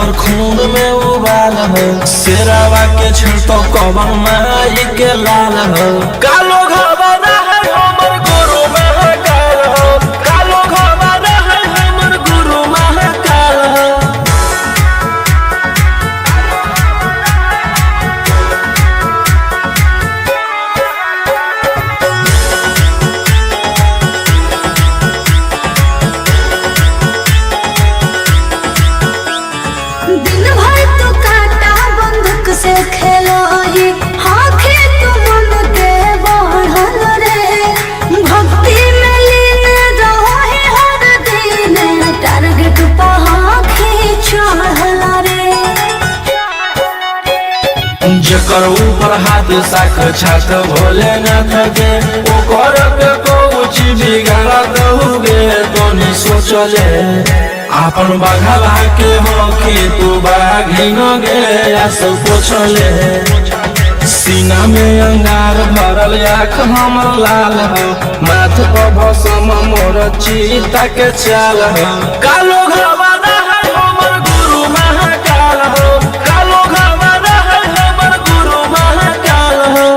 हमर खून में उबाल हो। शेरावा के छिड़तो कवन माई के लाल हो। कालो घबरा है हमर गुरु महाकाल हो। कालो घबरा है हमर गुरु महाकाल हो। दिन भर तो काटा बंदूक से खेलो ही, हाँ खेत मन के बढ़ल रे। भक्ति में लीन रहो ही हर दिन, टारगेट पहाड़ी चढ़ल रे। जकर ऊपर हाथ साख छात भोलेनाथ के, ओकर के कुछ बिगाड़त हुए तो नहीं सोचले। आपन बघला के हो कि तू बाघिन गे आस पोछले। सीना में अंगार भरल आँख हमर लाल हो। माथ पर भसम मोर चीता के चाल हो। कालो घबरा है हमर गुरु महाकाल हो। कालो घबरा है हमर गुरु महाकाल हो।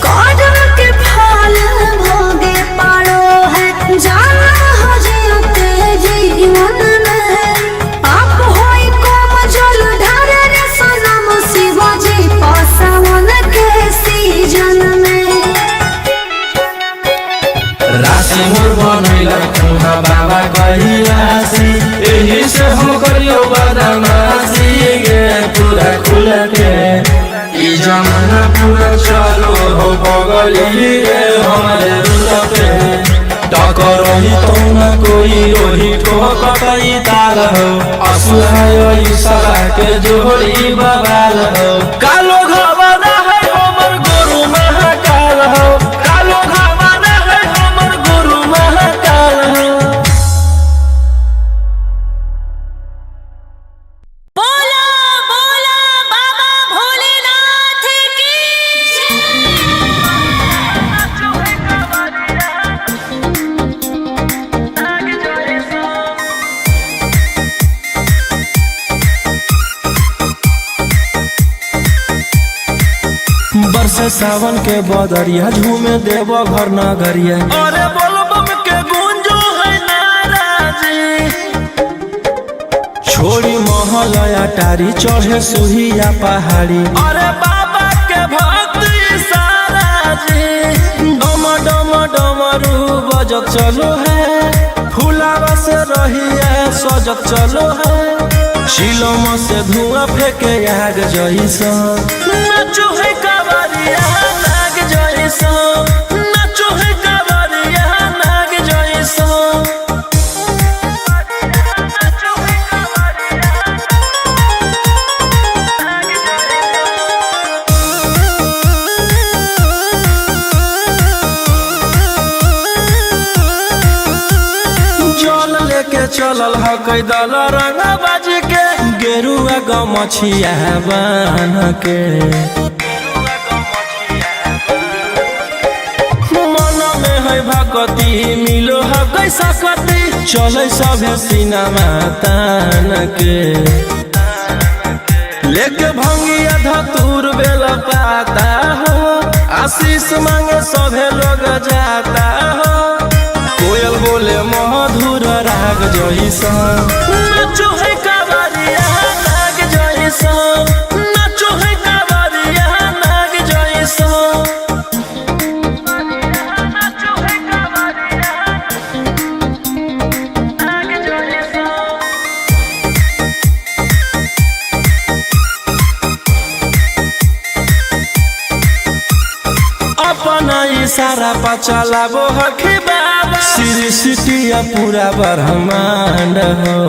कदम के फल भोगे पारो है, जाना हो जीते जीवन में। आप होई कोम जल ढारे रे सनम शिवाजी पासवन के सीजन में। राशि मोर बनैला कुहा बाबा कहिलासी, एही से हम करियो बदमाशी गे पूरा खुल के। ई जमाना पूरा चलो हो बगली गे हमारे रुल पे। टकर रही तो न कोई रोही ठोकतई ताल हो। असुहाय ईशा के जोड़ी बवाल हो। कालो घबरा है हमर गुरु महाकाल हो। कालो घबरा है हमर गुरु महाकाल हो। बोला बोला बाबा भोलेनाथ की बरसे सावन के बदरिया, झूमे देव घर नगरिया। अरे बोल बम के गूंजो है नाराजी। छोड़ी महल अटारी, चढ़े सुहिया पहाड़ी। अरे बाबा के भक्ति सारा जी। डम डम डमरू बजत चलो है, फुलावा से रहिया सजत चलो है। शिलम से धुआं फेंके आग जैसा, नाचो है कावरिया नाग जैसा। नाचो है कावरिया नाग जैसा। जल लेके चलल ह कैदल रंग बाज के, गेरुआ गमछिया बान के। मन में है भगती मिलो है कैसा कती, चले सभे सिनेमा तान के। लेके भंगिया धतूर बेला पाता हो, आशीष मांगे सभे लोग जाता हो। कोयल बोले मधुर राग जैसा, नाचो है कावरिया नाग जैसा। नाचो है कावरिया नाग जैसा। अपना इशारा पर चलाबो हखी बाबा, श्री सिटिया पूरा ब्रह्मांड हो।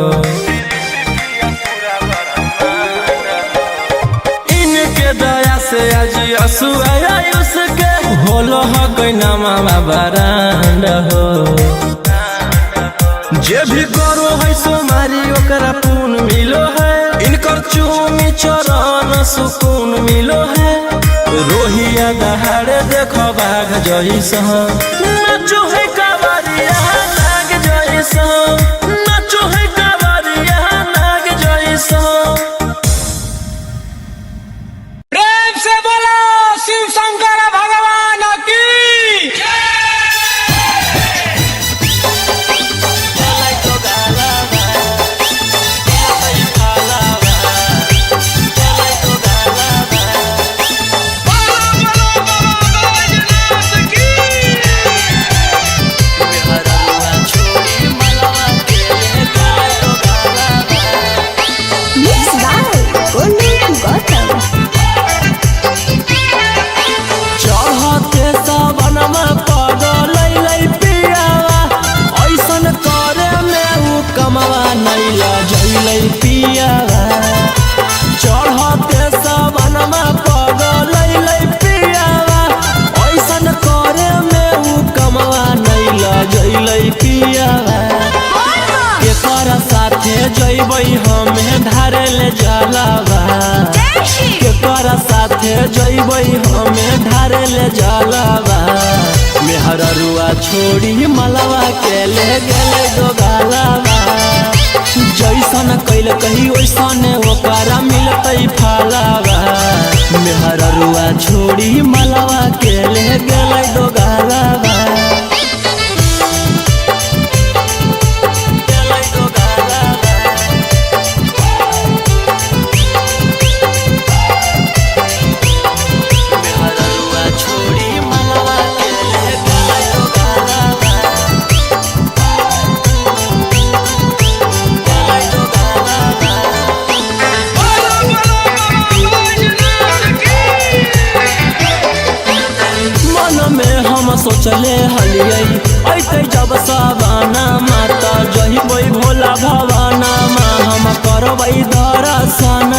इनके दया से आज आयुष के होलो हो कोई नामा बरांड हो। जे भी करो है सोमारी ओकरा पुण्य मिलो है, कर चूमी चरण सुकून मिलो है रोहिया दहाड़े देखो बाघ जैसा नाचो है कावरिया नाग जैसा नाचो है कावरिया नाग जैसा। प्रेम से बोलो शिव शंकर भगवान की। चढ़ते सबनमा पगल पियावा ऐसन करे में उ कमवा नहीं लजैले पियावा केकर साथे जइबै हमें ढारे ले जलावा केकर साथे जइबै हमें ढारे ले जलावा मेहररुआ छोड़ी मलवा के ले गेले दोगालावा जैसन कैल कही वैसन ओकरा मिलतै फलावा मेहररुआ छोड़ी मलवा के ले गेलै दोगालावा सोचले हलियै ऐते जब सवाना माता जहिबै भोला भवाना मा हम करबै दर्शन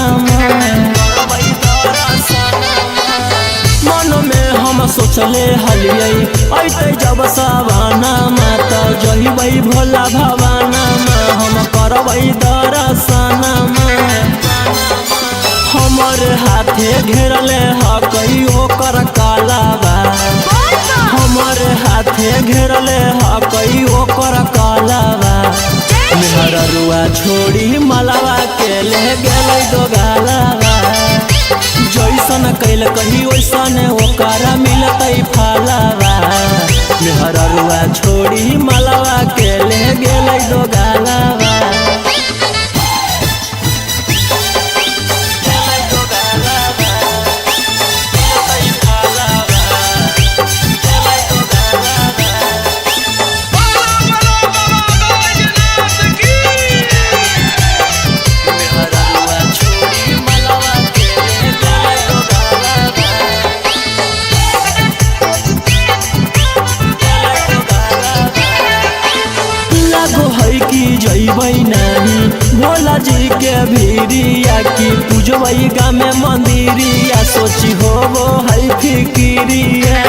मन में हम सोचले हलियै ऐते जब सवाना माता जहिबै भोला भवाना मा हम करबै दर्शन हमर हाथे घेरले ह कहियो कर कालाबा हमर हाथे घेरले ह कहियो कर कालाबा मेहररुआ छोड़ी मलवा के ले गेलै दोगालाबा जैसन कैल कही वैसन ओकरा मिलतै फलावा मेहररुआ छोड़ी मलवा के ले गेलै दोगालाबा। जइबै नहीं भोला जी के भीरिया की पूजबै गामे मंदिरिया सोची होबो है फिकिरिया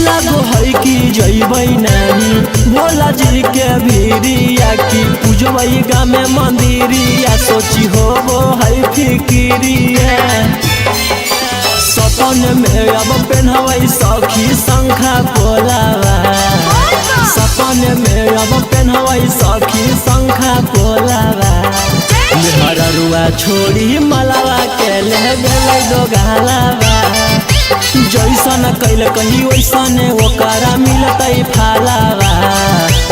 लागो है कि जइबै नहीं भोला जी के भीरिया की पूजबै गामे मंदिरिया सोची होबो है फिकिरिया सपन में अब पहनबै सखी शंखा पोलावा सपन में अब पहनबै सखी शंखा पोलावा मेहररुआ छोड़ी मलवा के ले गेलै दोगालावा जैसन कैल कही वैसन ओकरा मिलतै फलावा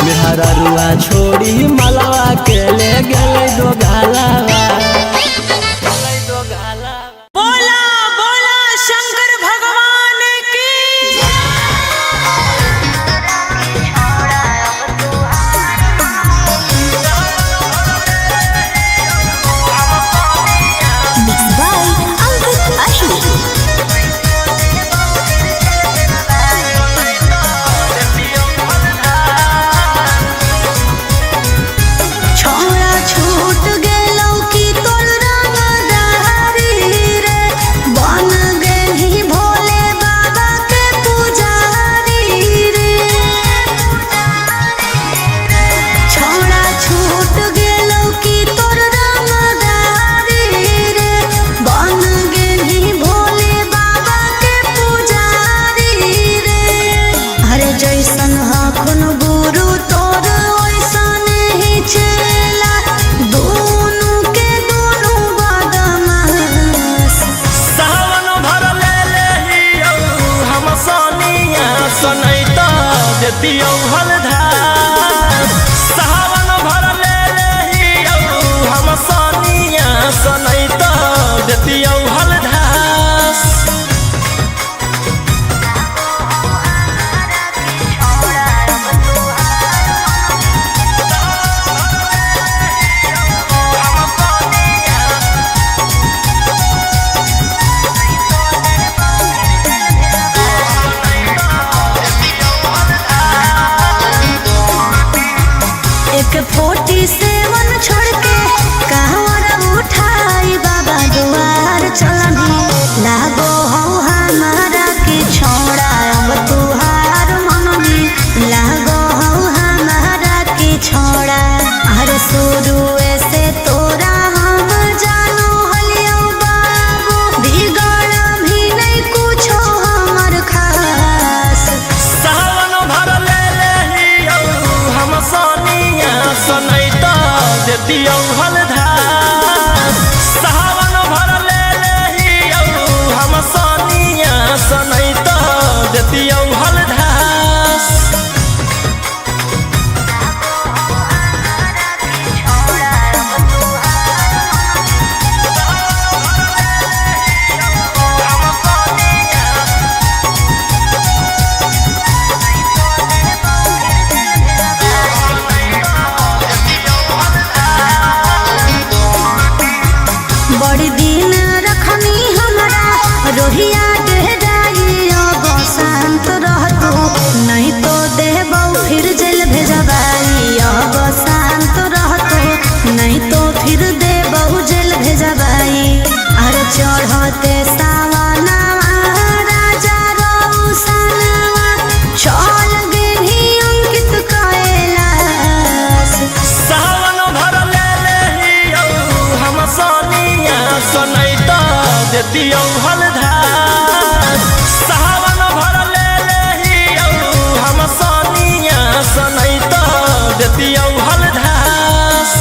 मेहररुआ छोड़ी मलवा के ले गेलै दोगालावा। Mixed by Uncle Ashley. जैसन हखुन गुरु तोर वैसन ही चेला दोनों के दोनों बदमाश सावन भर ले लेहियो हम सोनिया सनैता देतियो हलधार सावन भर ले लेहियो हम सोनिया सनैता देतियो हलधार एक 47 छोड़ के कहवर उठाई बाबा दुआर चलनी लागो हो हमारा के छोड़ा अब तुहार मननी लागो हो हमारा के छोड़ा हर शुरू से तोरा हम जानो हलियो बाबू बिगड़ भी नहीं कुछो हमर खास सावन भर ले लेहियो हम सोनिया सनैता देतियो हलधार सावन भर ले लेहियो हम सोनिया सनैता देतियो हलधार बड़ी दिन रखनी हमारा रोहिया डेराई अब शांत रहतू नहीं तो देबौ फिर जेल भेजबाई अब शांत रहतू नहीं तो फिर देबौ जेल भेजबाई अरे चढ़ते सावनवा राजा रौसनवा चल गेली अंकित कैलाश सावन भर ले लेहियो हम सोनिया सनैता देतियो हलधार सावन भर ले लेहियो हम सोनिया सनैता देतियो हलधार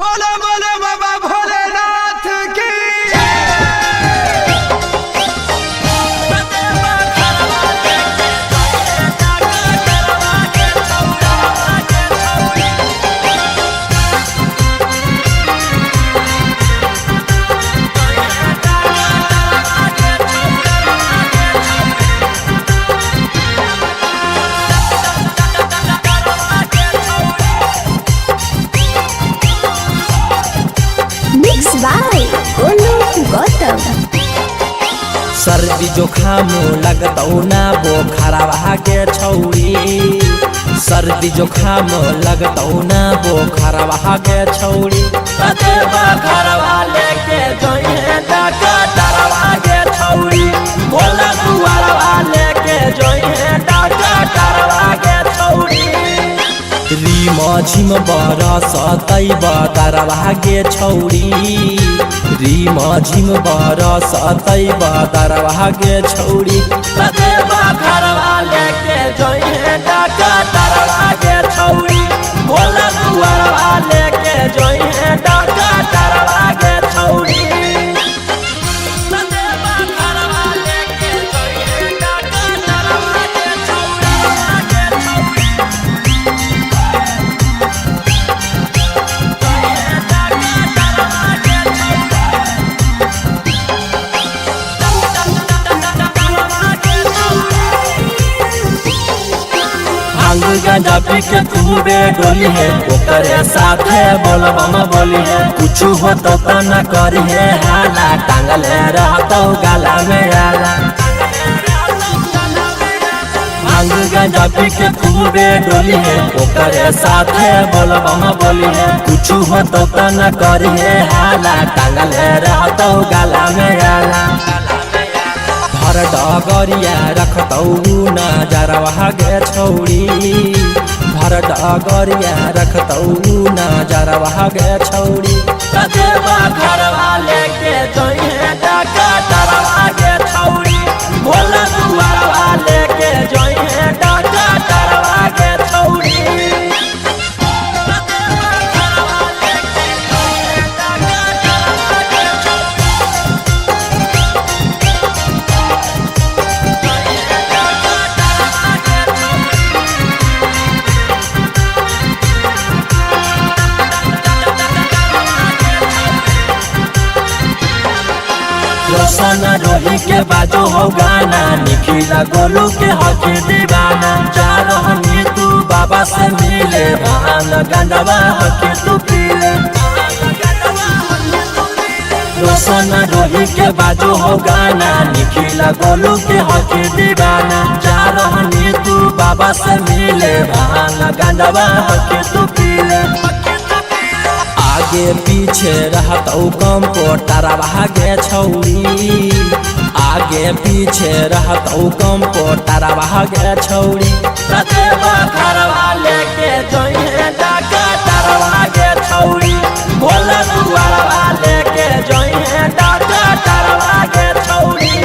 बोलो बोलो बाबा भोलेनाथ की मिक्स बाय गोलू गौतम सर्दी जोखाम लगतौ ना बोखरवा के छौरी सर्दी जोखाम लगतौ ना बोखरवा के छौरी कते बखरवा लेके जोइहे डकटरवा के छौरी भोला दुआरवा लेके जोइहे डकटरवा के छौरी रीम झिम बरसतै बदरवा के छौरी रीम झिम बरसतै बदरवा के छौरी कते बखरवा लेके जोइहे डकटरवा के छौरी भोला दुआरवा लेके जोइहे डकटरवा के छौरी कते बखरवा लेके जोइहे डकटरवा के छौरी गांजा पी के खूबे डोली है ओकरे साथे बोलबम बोली है कुछ हो तो न करी है हाला टांगल रहतो गाला में आला भांग गांजा पी के खूबे डोली है ओकरे साथे बोलबम बोली है कुछ हो तो न करी है हाला टांगल रहतो गाला में आला भर डगरिया रखतौ नजरवा गे छौरी भर डगरिया रखतौ नजरवा गे छौरी कते घरवा लेके जोइहे डकटरवा गे छौरी भोला दुआरवा लेके रोशन रोही के बाजो हो गाना, निखिला गोलू के हकी दीवाना। जा रहनी तू बाबा से मिले, भान गंडवा हकी तू पीले। रोशन रोही के बाजो हो गाना, निखिला गोलू के हकी दीवाना। जा रहनी तू बाबा से मिले, भान गंडवा हकी तू पीले। आगे पीछे रहत कम पोटारा भागे छौरी, आगे पीछे रहत कम पोटारा भागे छौरी। रतेवा घरवा लेके जइहे डाका तारवा गे छौरी, भोला दुआरवा लेके जइहे डाका तारवा गे छौरी।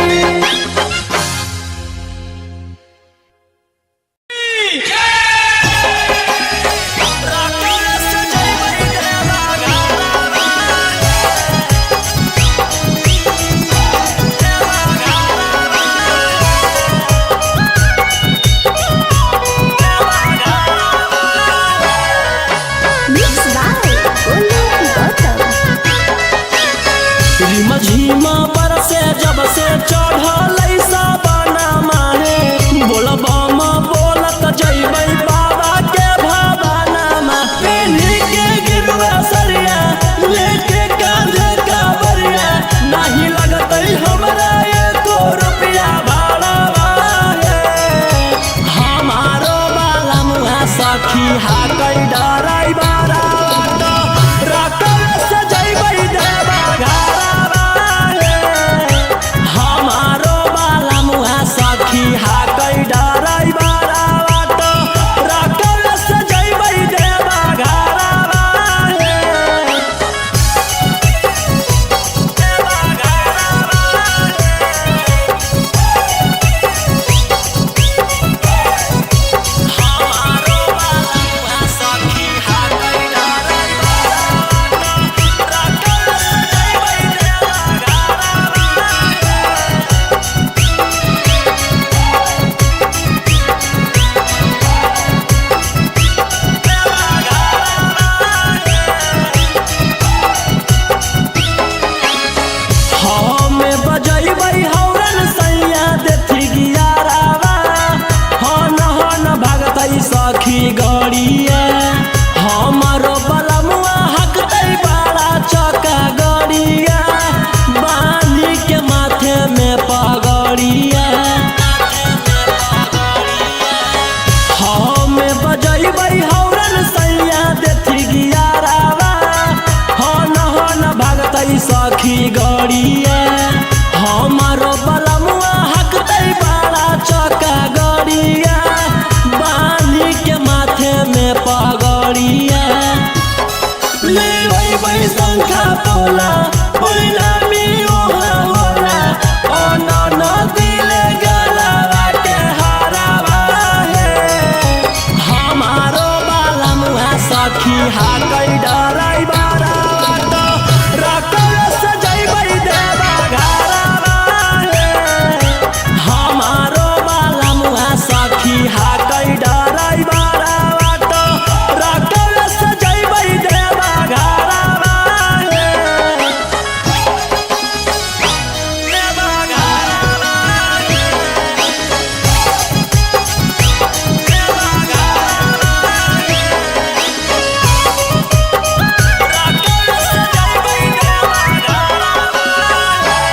झीमा बरसे जब से चढ़ल साबना माहे, बोलबम बोलत जइबै बाबा के भवनमा। पेन्ही के गिरुआ सरिया लेके कांधे कावरिया, नहीं लगतै हमरा एको रुपया भाड़वा हे। हमारो बाला मुहा सखी हाकै डराई बारा रकम से जइबै देवा घरवा। सखी हाकै डराई बारा रकम से जइबै देवा घरवा। हमारो बाला सखी हाकै डराई बारा रकम से जइबै देवा घरवा। सखी गड़िया हमारो बलमुआ हकतै बड़ा चका गड़िया, बांधी के माथे में पगड़िया। हमें बजैबै हौरन सैया देथी गियारावा, हन भागतै सखी गड़िया। हमारो बलमुआ हकतै बड़ा चका गड़िया, बांधी के माथे में पगड़िया। लेबै शंखा पोला परिणामी ओहा होला, अनन दिले गलवा के हरावा हे। हमारो बाला मुहा सखी हाकै डराई बारा रकम से जइबै देवा घरवा हे। हमारो बाला मुहा सखी हाकै डराई बारा रकम से जइबै देवा घरवा हे। देवा घरवा हे। देवा घरवा हे। रकम से जइबै देवा घरवा हे।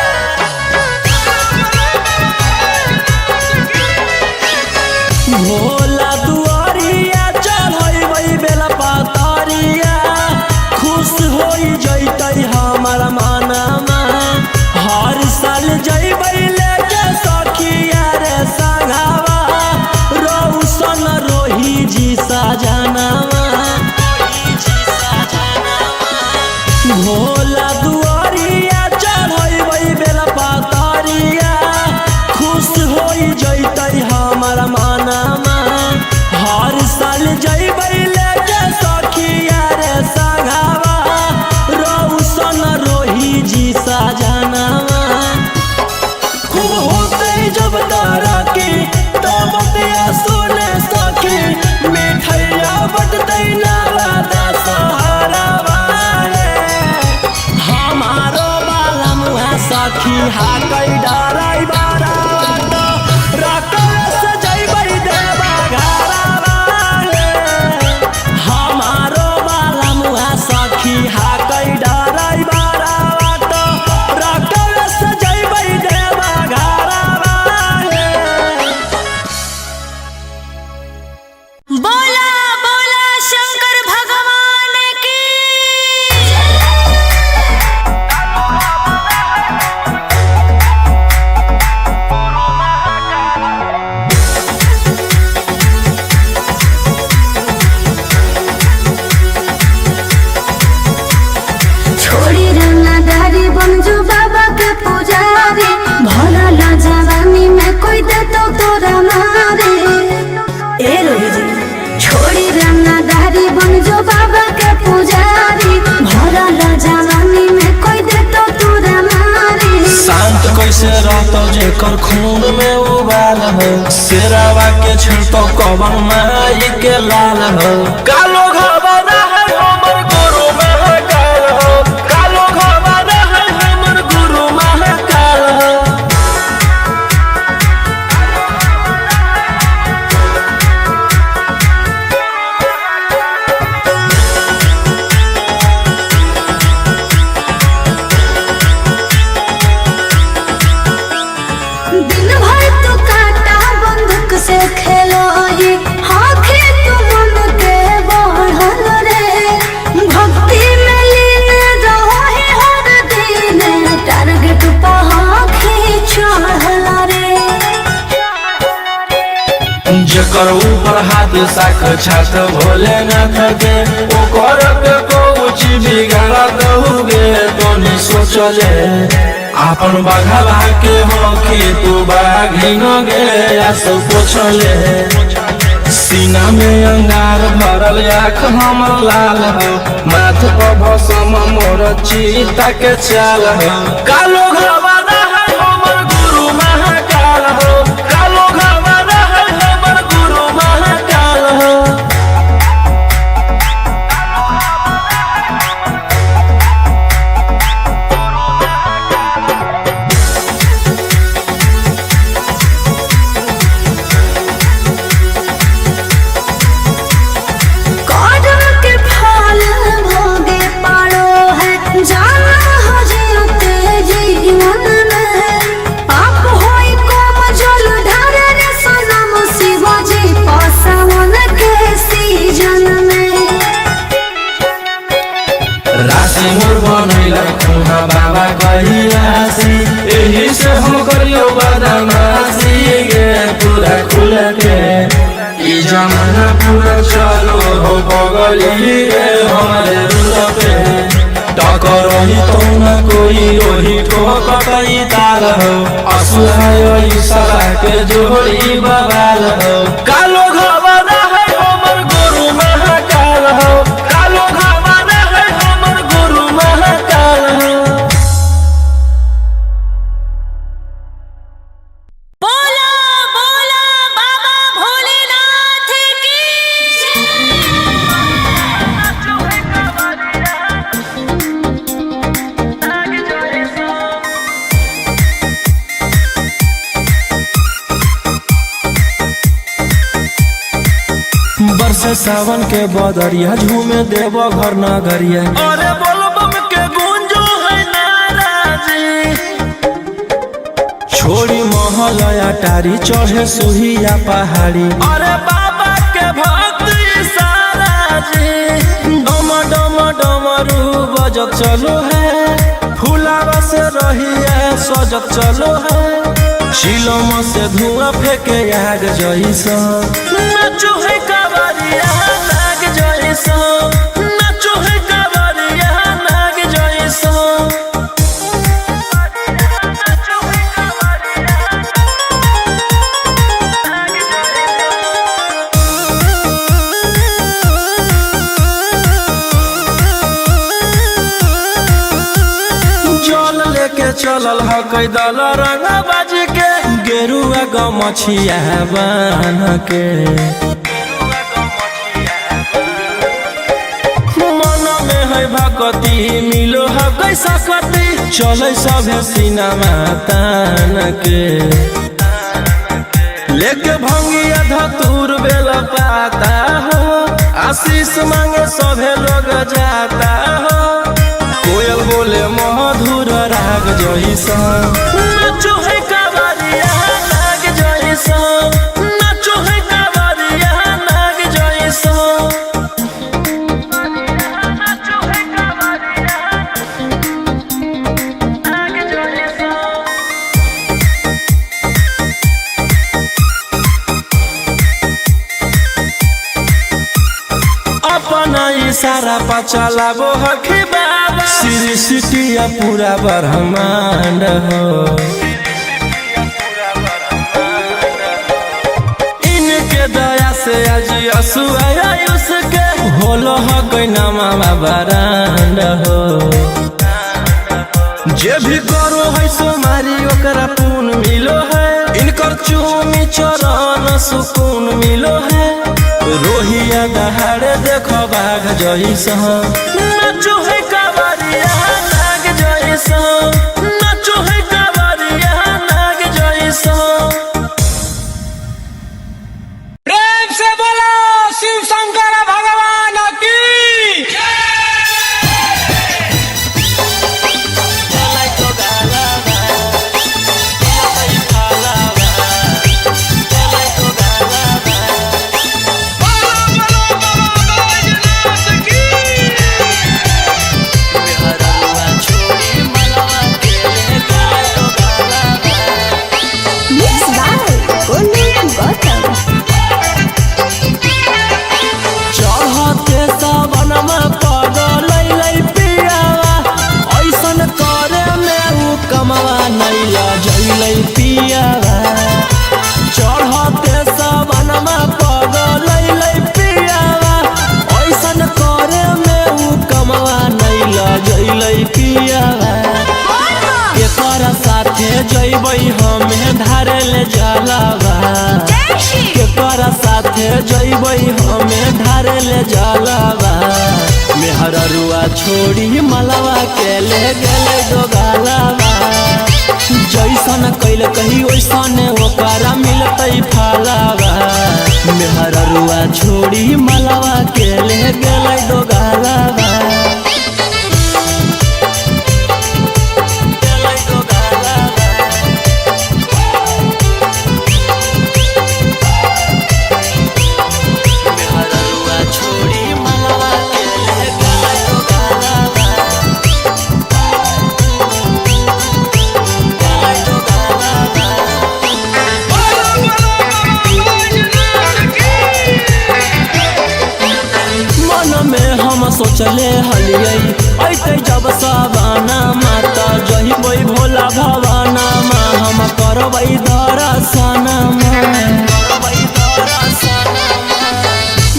तोरा मारे। ए रोही जी छोड़ी रंगदारी बन जो बाबा के पुजारी, भरल जवानी में कोई दे तो तोरा मारे। शांत कैसे रहतो जेकर खून में उबाल हो, शेरावा के छिड़तो कवन माई के लाल हो। कालो घबरा है हमर गुरु महाकाल हो, कालो घबरा है हमर गुरु महाकाल हो। दिन भर तो काटा बंदूक से खेलो ही, आँखें तो मन के बढ़ल रे। भक्ति में लीन रहो ही हर दिन, टारगेट पर आँखें चढ़ल रे। जेकर ऊपर हाथ साक्षात भोलेनाथ के, ओकर के कुछ बिगाड़त हुए तो नहीं सोचले। आपन बघला के हो कि तू बाघिन गे आस पोछले। सीना में अंगार भरल आँख हमर लाल हो, माथ पर भसम मोर चीता के चाल हो। कालो घबरा है हमर गुरु महाकाल हो, कालो घबरा है हमर गुरु महाकाल हो। कर्म के फल भोगे पारो है, जाना हो जीते जीवन में। पाप होई कम जल ढारे रे सनम शिवाजी पासावन के सीजन में। राशि मोर बनैला खुहा बाबा कहियासी, एही से हम करियो बदमाशी गे पूरा खुल के। ई जमाना पूरा चलो हो बगली रे हमारे रुल पे। टकरही तो न कोई रोही ठोकतई ताल हो, असुहाय सला के जोड़ी बवाल हो। कालो घबरा है हमर गुरु महाकाल हो, कालो घबरा है हमर गुरु महाकाल हो। बोला बोला बाबा भोलेनाथ की बरसे सावन के बदरिया झूमे देव घर नगरिया। अरे बोलबम के गूंजो है नाराजी, छोड़ी महल अटारी चढ़े सुहिया पहाड़ी। अरे बाबा के भक्ति सारा जी, डम डम डमरू बजत चलो है, फुलावा से रहिया सजत चलो है। चिलम से धुआं फेंके आग जैसा, नाचो है कावरिया नाग जैसा, नाचो है कावरिया नाग जैसा। जल लेके चलल ह कैदल रंग बाज के, गेरुआ गमछिया बान के। मन में है भक्ति मिलो है कैसा कति, चले सभे सीनामा तान के। लेके भंगिया धतूर बेल पाता हो, आशीष मांगे सभे लोग जाता हो। कोयल बोले मधुर राग जैसा, नाचो है कावरिया नाग जैसा, नाचो है कावरिया नाग जैसा। अपना इशारा पा चलाबो हखी बाबा, श्री सिटिया पूरा ब्रह्मांड हो। के दया से आज असुआ उसके होलो हो कोई नामा बरांड हो। जे भी करो है सोमारी ओकरा पुन मिलो है, इनकर चूमी चरण सुकून मिलो है। रोहिया दहाड़े देखो बाघ जैसा नाचो है कावरिया नाग जैसा, नाचो है कावरिया नाग जैसा। प्रेम से बोलो शिव शंकर भगवान की। चढ़ते सबनमा पगल पियावा ऐसन करे में उ कमवा नहीं लजैल पियावा। केकर साथे जैबै हमें धारे ले जलावा, केकर साथे जैबै हमें धारे ले जलावा। मेहररुआ छोड़ी मलवा के ले गेले दोगालावा, जैसन कैल कही वैसन ओकरा मिलतै फलावा। मेहररुआ छोड़ी मलवा के ले गेलै दोगालावा। सोचले हलियै ऐते जब सवाना माता जहिबै भोला भवाना मा हम करबै दर्शना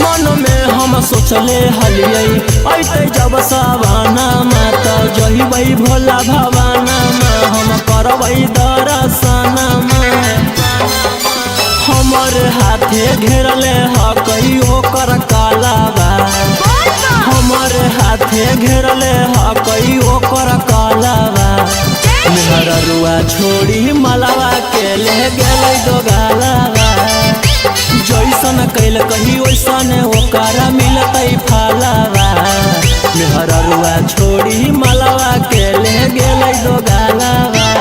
मन में हम सोचले हलियै ऐते जब सवाना माता जहिबै भोला भवाना मा हम करबै दर्शना। हमर हाथे घेरले ह कहियो कर कालावा, हमर हाथे घेरले ह कहियो कर कालावा। मेहररुआ छोड़ी मलवा के ले गेलै दोगालावा, जैसन कैल कही वैसन ओकरा मिलतै फलावा। मेहररुआ छोड़ी मलवा के ले गेलै दोगालावा।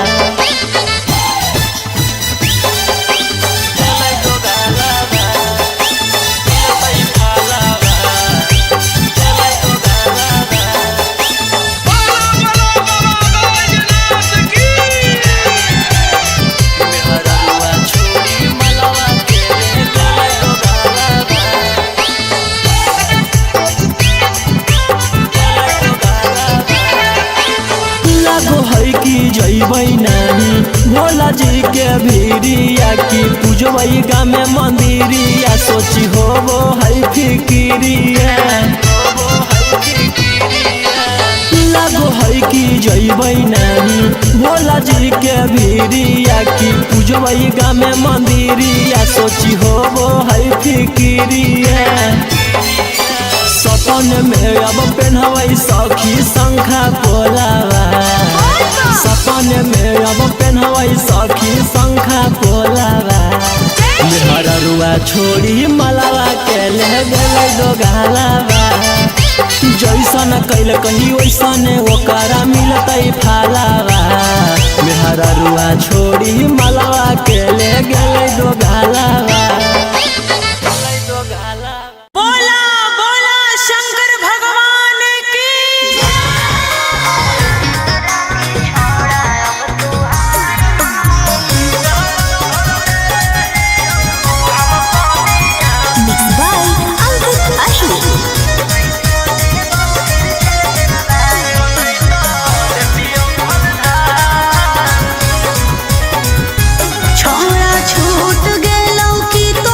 जैबै नहीं भोला जी के भीरिया की पूजबै गाँव में मंदिरिया, सोची होबो है फिकिरिया। लागो है कि जैबै नहीं भोला जी के भीरिया की पूजबै गाँव में मंदिरिया, सोची होबो है फिकिरिया। सपन में अब पहनबै सखी शंखा पोलावा, सपन में अब पहनबै सखी शंखा पोलावा। मेहररुआ छोड़ी मलवा के ले गेलै दोगालावा, जैसन कैल कही वैसन ओकरा मिलतै फलावा। मेहररुआ छोड़ी मलवा के ले गेलै दोगालावा। छोड़ा छूट गेलौ की तो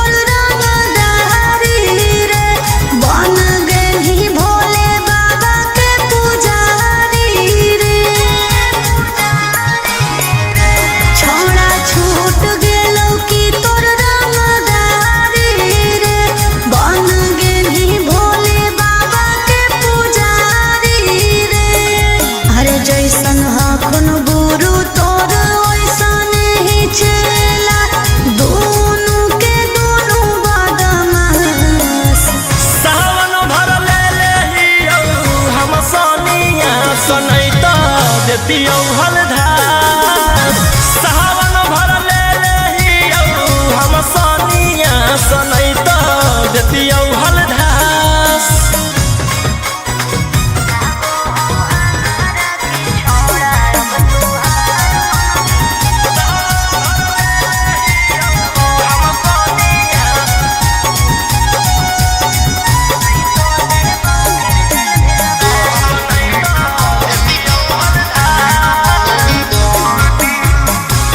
देती हलधास।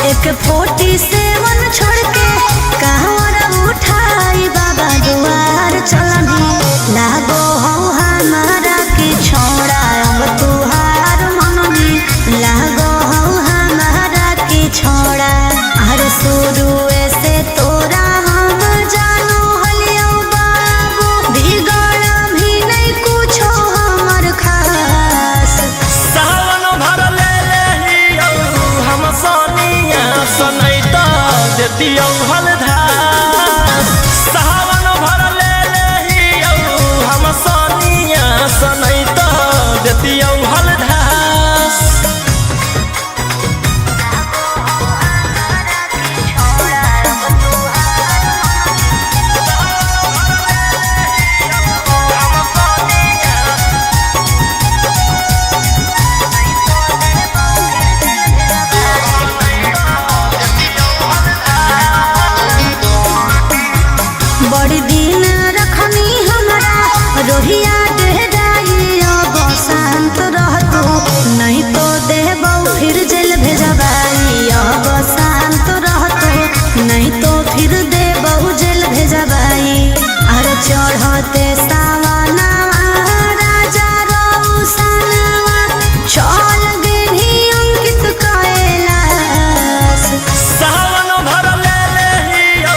एक 47 छोड़ के कहवर उठाई बाबा दुआर चलनी लागो हो हमारा के छोड़ा अब तुहार मननी लागो हो हमारा के छोड़ा अरे शुरू से तोरा हम जानो हलियो बाबू बिगड़ भी नहीं कुछो हमर खास। सावन भर ले लेहियो हम सोनिया सनैता देती हलधास। सावन भर ले लेहियो हम सोनिया सनैता देती हलधास। बड़ी दिन रखनी हमारा रोहिया डेहराई अब शांत रहतो नहीं तो देबौ फिर जेल भेजबाई अब शांत रहतो नहीं तो फिर देबौ जेल भेजबाई। अरे चढ़ते सावनवा राजा रौसनवा चल गेली अंकित कैलाश। सावन भर ले लेहियो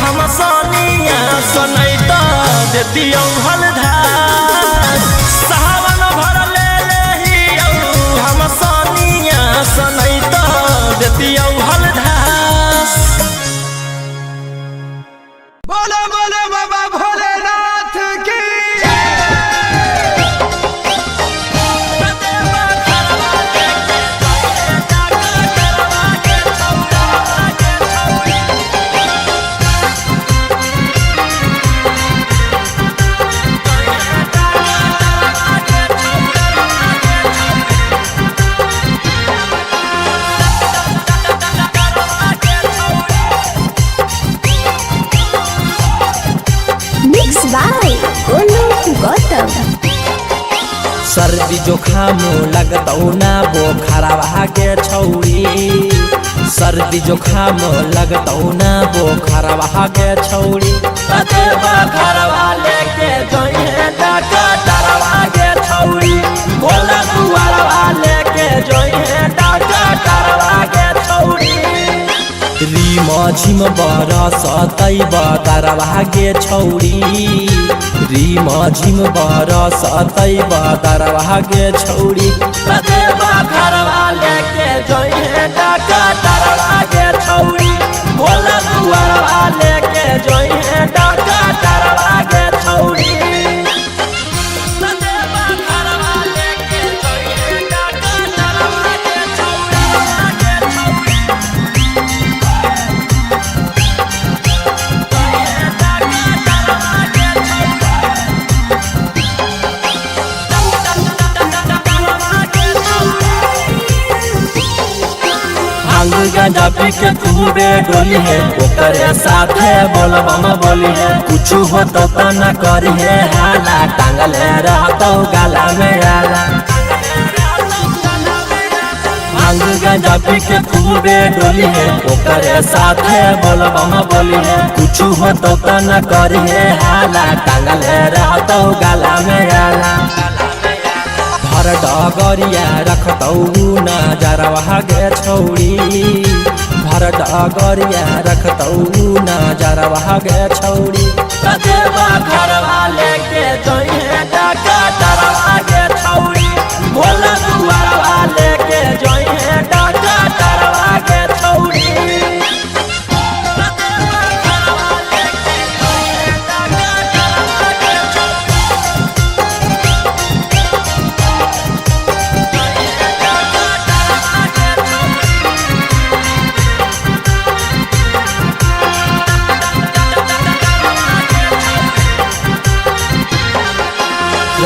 हम सोनिया सनैता देती हलधास। सावन भर ले लेहियो हम सोनिया सनैता देती हलधास। बोलो बोलो बाबा भोलेनाथ की मिक्स बाय गोलू गौतम। सर्दी जुखाम लगतौ ना बोखरवा के छौरी। सर्दी जुखाम लगतौ ना बोखरवा के छौरी। कतेबा घरवा लेके जोइहे डकटरवा के छौरी। भोला दुआरवा लेके जोइहे डकटरवा के छौरी। रीम झिम बरसतै बदरवा गे छौरी। रीम झिम बरसतै बदरवा गे छौरी। कतेबा घरवा लेके जोइहे डकटरवा गे छौरी। भोला दुआरवा लेके जोइहे डकटरवा गे छौरी। कतेबा घरवा लेके जोइहे डकटरवा गे छौरी। भांग गांजा पी के खूबे डोली है ओकरे साथे बोलबम बोली है। कुछ हो तो न करी है हाला टांगल रहतो गला में आला। भांग गांजा पी के खूबे डोली है ओकरे साथे बोलबम बोली है। कुछ हो तो न करी है हाला टांगल रहतो गला में आला। भर डगरिया रखतौ नजरवा गे छौरी। भर डगरिया रखतौ नजरवा गे छौरी। कतेबा घरवा लेके जोइहे डकटरवा गे छौरी। भोला दुआरवा लेके जोइहे डकटरवा गे छौरी। कतेबा घरवा लेके जोइहे डकटरवा गे छौरी।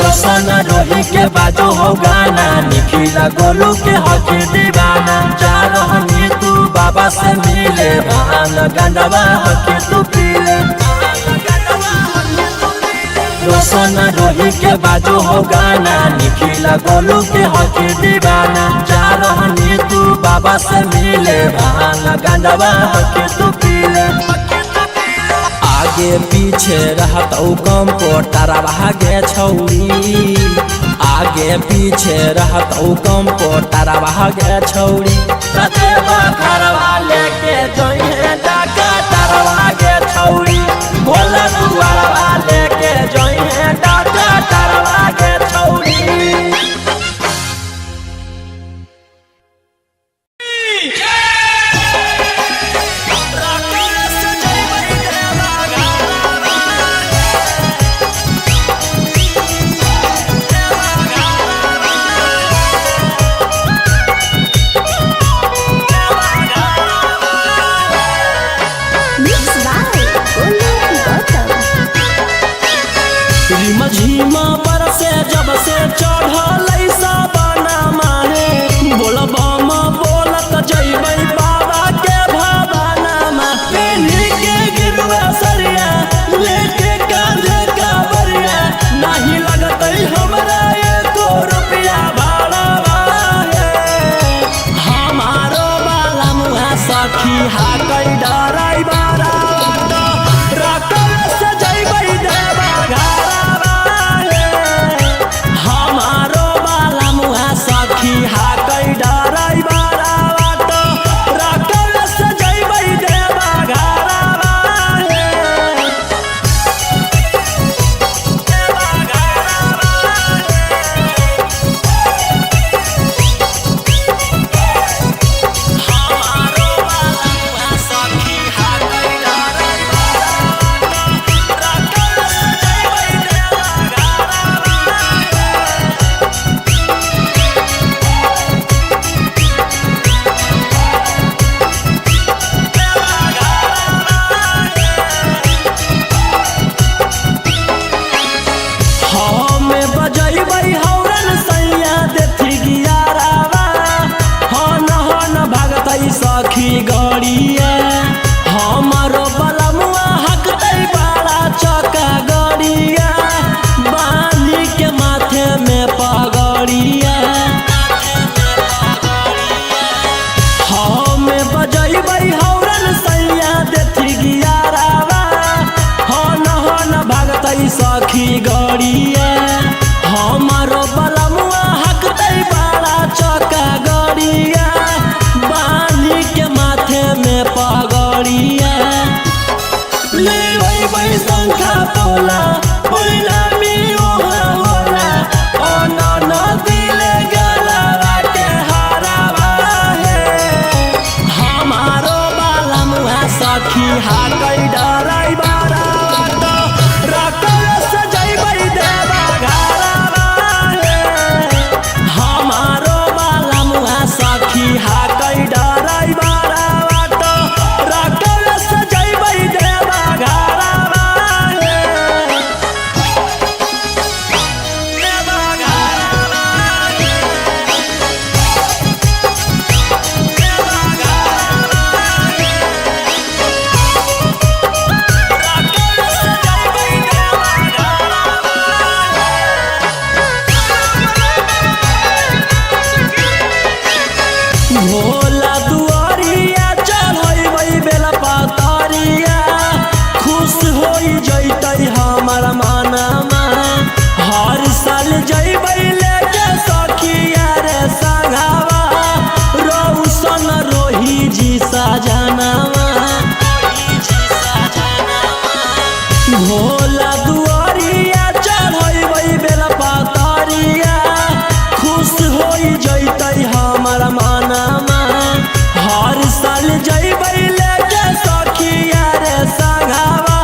रोशन रोही के बाजो हो गाना, निखिला गोलू के हक दीवाना। जा रहनी तू बाबा से मिले, भान गंडवा हक तू पीले। रोशन रोही के बाजो हो गाना, निखिला गोलू के हक दीवाना। जा रहनी तू बाबा से मिले, भान गंडवा हक तू पीले। आगे पीछे रहत कम पोटारा भागे छौरी, आगे पीछे रहत कम पोटारा भागे छौरी। कते बखरवा लेके जोइहे डाका तरवा गे छौरी, भोला दुआरवा लेके जोइहे डाका तरवा गे छौरी। झीमा पर से जब से चढ़ल साबना माहे, बोलबम बोलत जइबै बाबा के भवाना मा। पेन्ही के गिरुआ सरिया लेके कांधे कावरिया, नहीं लगतै हमरा एको रुपया भाड़ा है। हमारो बाला मुहा सखी हाकै डराई बारा, रकल से जइबै देवा घरा। हाकै डराई बारा बाटो, रकल से जइबै देवा घरा। हमारो बाला सखी हाकै डराई बारा, रकल से जइबै देवा सखी गड़िया। हमारो बलमुआ हकतै बड़ा चका गड़िया, बांधी के माथे में पगड़िया। हमें बजैबै हौरन सैया देथी गियारावा, हन भागतै सखी गड़िया। हमारो बलमुआ हकतै बड़ा चका गड़िया, बांधी के माथे में पगड़िया। लेबै शंखा पोला पहिला मियो होला, ओना नदी ले गलवा के हरावा है। हमारो बाला मुहा सखी हाकै डराई बारा, रकल से जइबै देवा घरा है। हमारो बाला मुहा सखी हाकै डराई बारा, रकल से जइबै देवा घरा है। देवा घरा है, देवा घरा है, रकल से जइबै देवा घरा है। भोला दुआरिया चढ़ैबै बेला पातरिया, खुश होई जइतै हमर मनमा। हर साल जइबै लेके सखिया रे संगवा, रोशन रोही जी सजनवा। भोला दुआरिया चढ़ैबै बेला पातरिया, खुश होई जइतै हमर मनमा। हर साल जइबै लेके सखिया रे संगवा,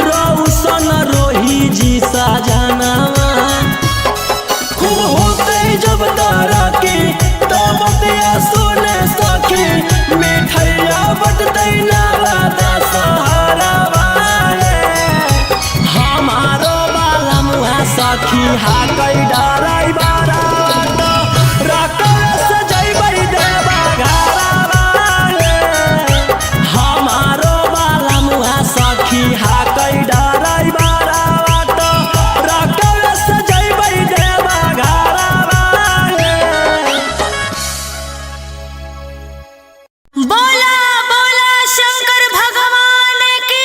रोशन रोही जी सजनवा। खूब होतै जब तारा की तब बतिया सुने सखी, मिठैया बटतै नाला दशहरावा है। सखी हा कई डराई बारा रकस जइबै देवा घरवा हमारो बाला मुहा सखी हा कई डराई बारा रकस जइबै देवा घरवा। बोला बोला शंकर भगवान की।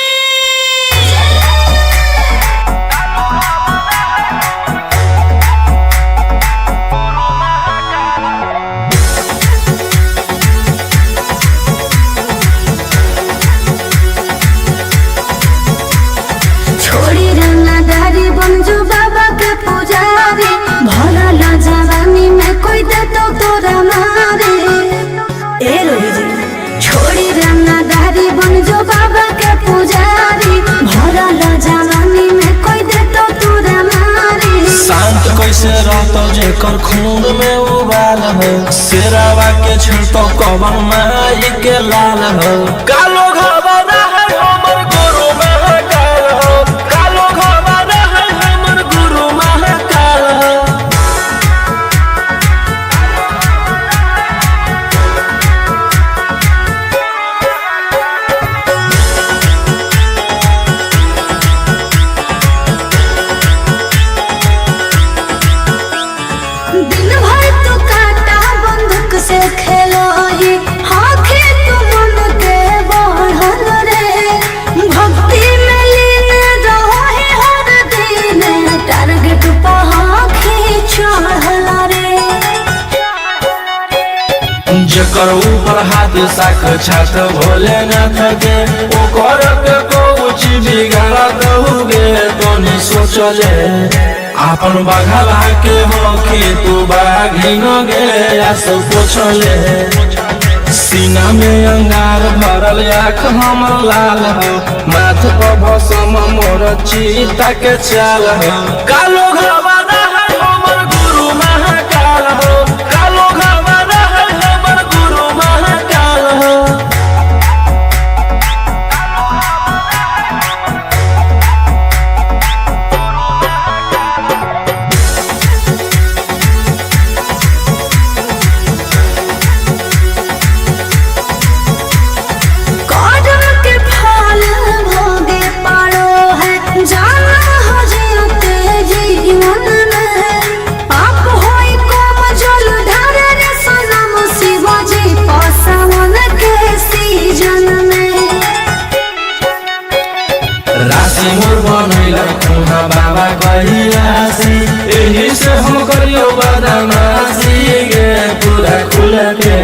छोड़ी रंगदारी बंजू बाबा के पुजारी भरल जवानी में कोई दे तो तोरा मारे। ए रोही जी छोड़ी रंगदारी बंजू बाबा के पुजारी भरल जवानी में कोई दे तो तोरा मारे। शांत कैसे रहतो जेकर खून में उबाल हो शेरावा के छिड़तो कवन माई के लाल हो। कालो घबरा है हमर गुरु महाकाल हो कालो घबरा है हमर गुरु महाकाल हो। दिन भर तो काटा बंदूक से खेलो ही हाथी तो मन के बढ़ल रे। भक्ति में लीन रहो ही हर दिन टारगेट पहाखी चढ़ल रे। जेकर ऊपर हाथ साक्षात भोलेनाथ के ओकर के कुछ बिगाड़ दहुगे तोनी सोचले आपन बघला के होके तू बाघिन गे आस पोछले। सीना में अंगार भरल आँख हमर लाल हो माथ पर भसम मोर चीता के चाल हो। कालो घबरा है हमर गुरु महाकाल हो कालो घबरा है हमर गुरु महाकाल हो। कर्म के फल भोगे पारो है जाना हो जीते जीवन में। पाप होई कम जल ढारे रे सनम शिवाजी पासवन के सीजन में। राशि मोर बनैल खुना बाबा कहिलासी एही से हम करियो बदमाशी गे पूरा खुल के।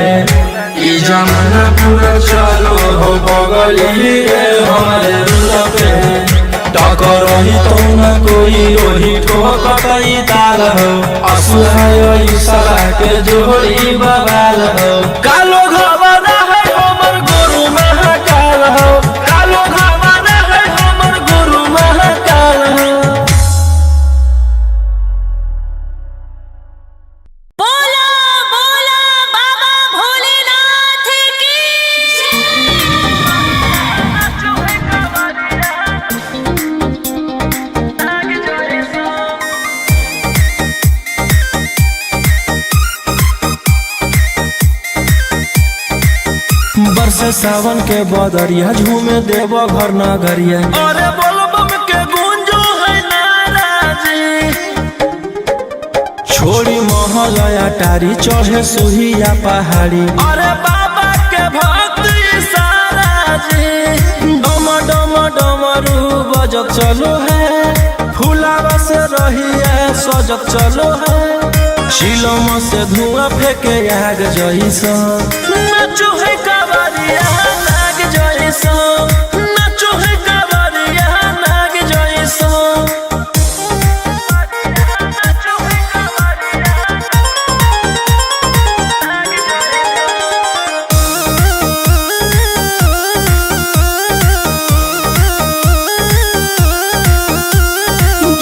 ई जमाना पूरा चलो हो बगली रे हमारे रुल पे टकर ही तो न कोई रोही ठोकई ताल हो असुहाय सला के जोड़ी बवाल हो। कालो घबरा है हमर गुरु महाकाल हो कालो घबरा है हमर गुरु महाकाल हो। बोला बोला बाबा भोलेनाथ की। बरसे सावन के बदरिया झूमे देव घर नगरिया अरे बोलबम के गूंजो है नाराजी। छोड़ी महल अटारी चढ़े सुहिया पहाड़ी अरे बाबा के भक्ति सारा जी। डम डम डमरू बजत चलो है फूलावा से रहिया सजत चलो है। शिलम से धुआं फेंके आग जइसा नाचो है कावरिया नाग जइसा नाचो है कावरिया नाग जइसा।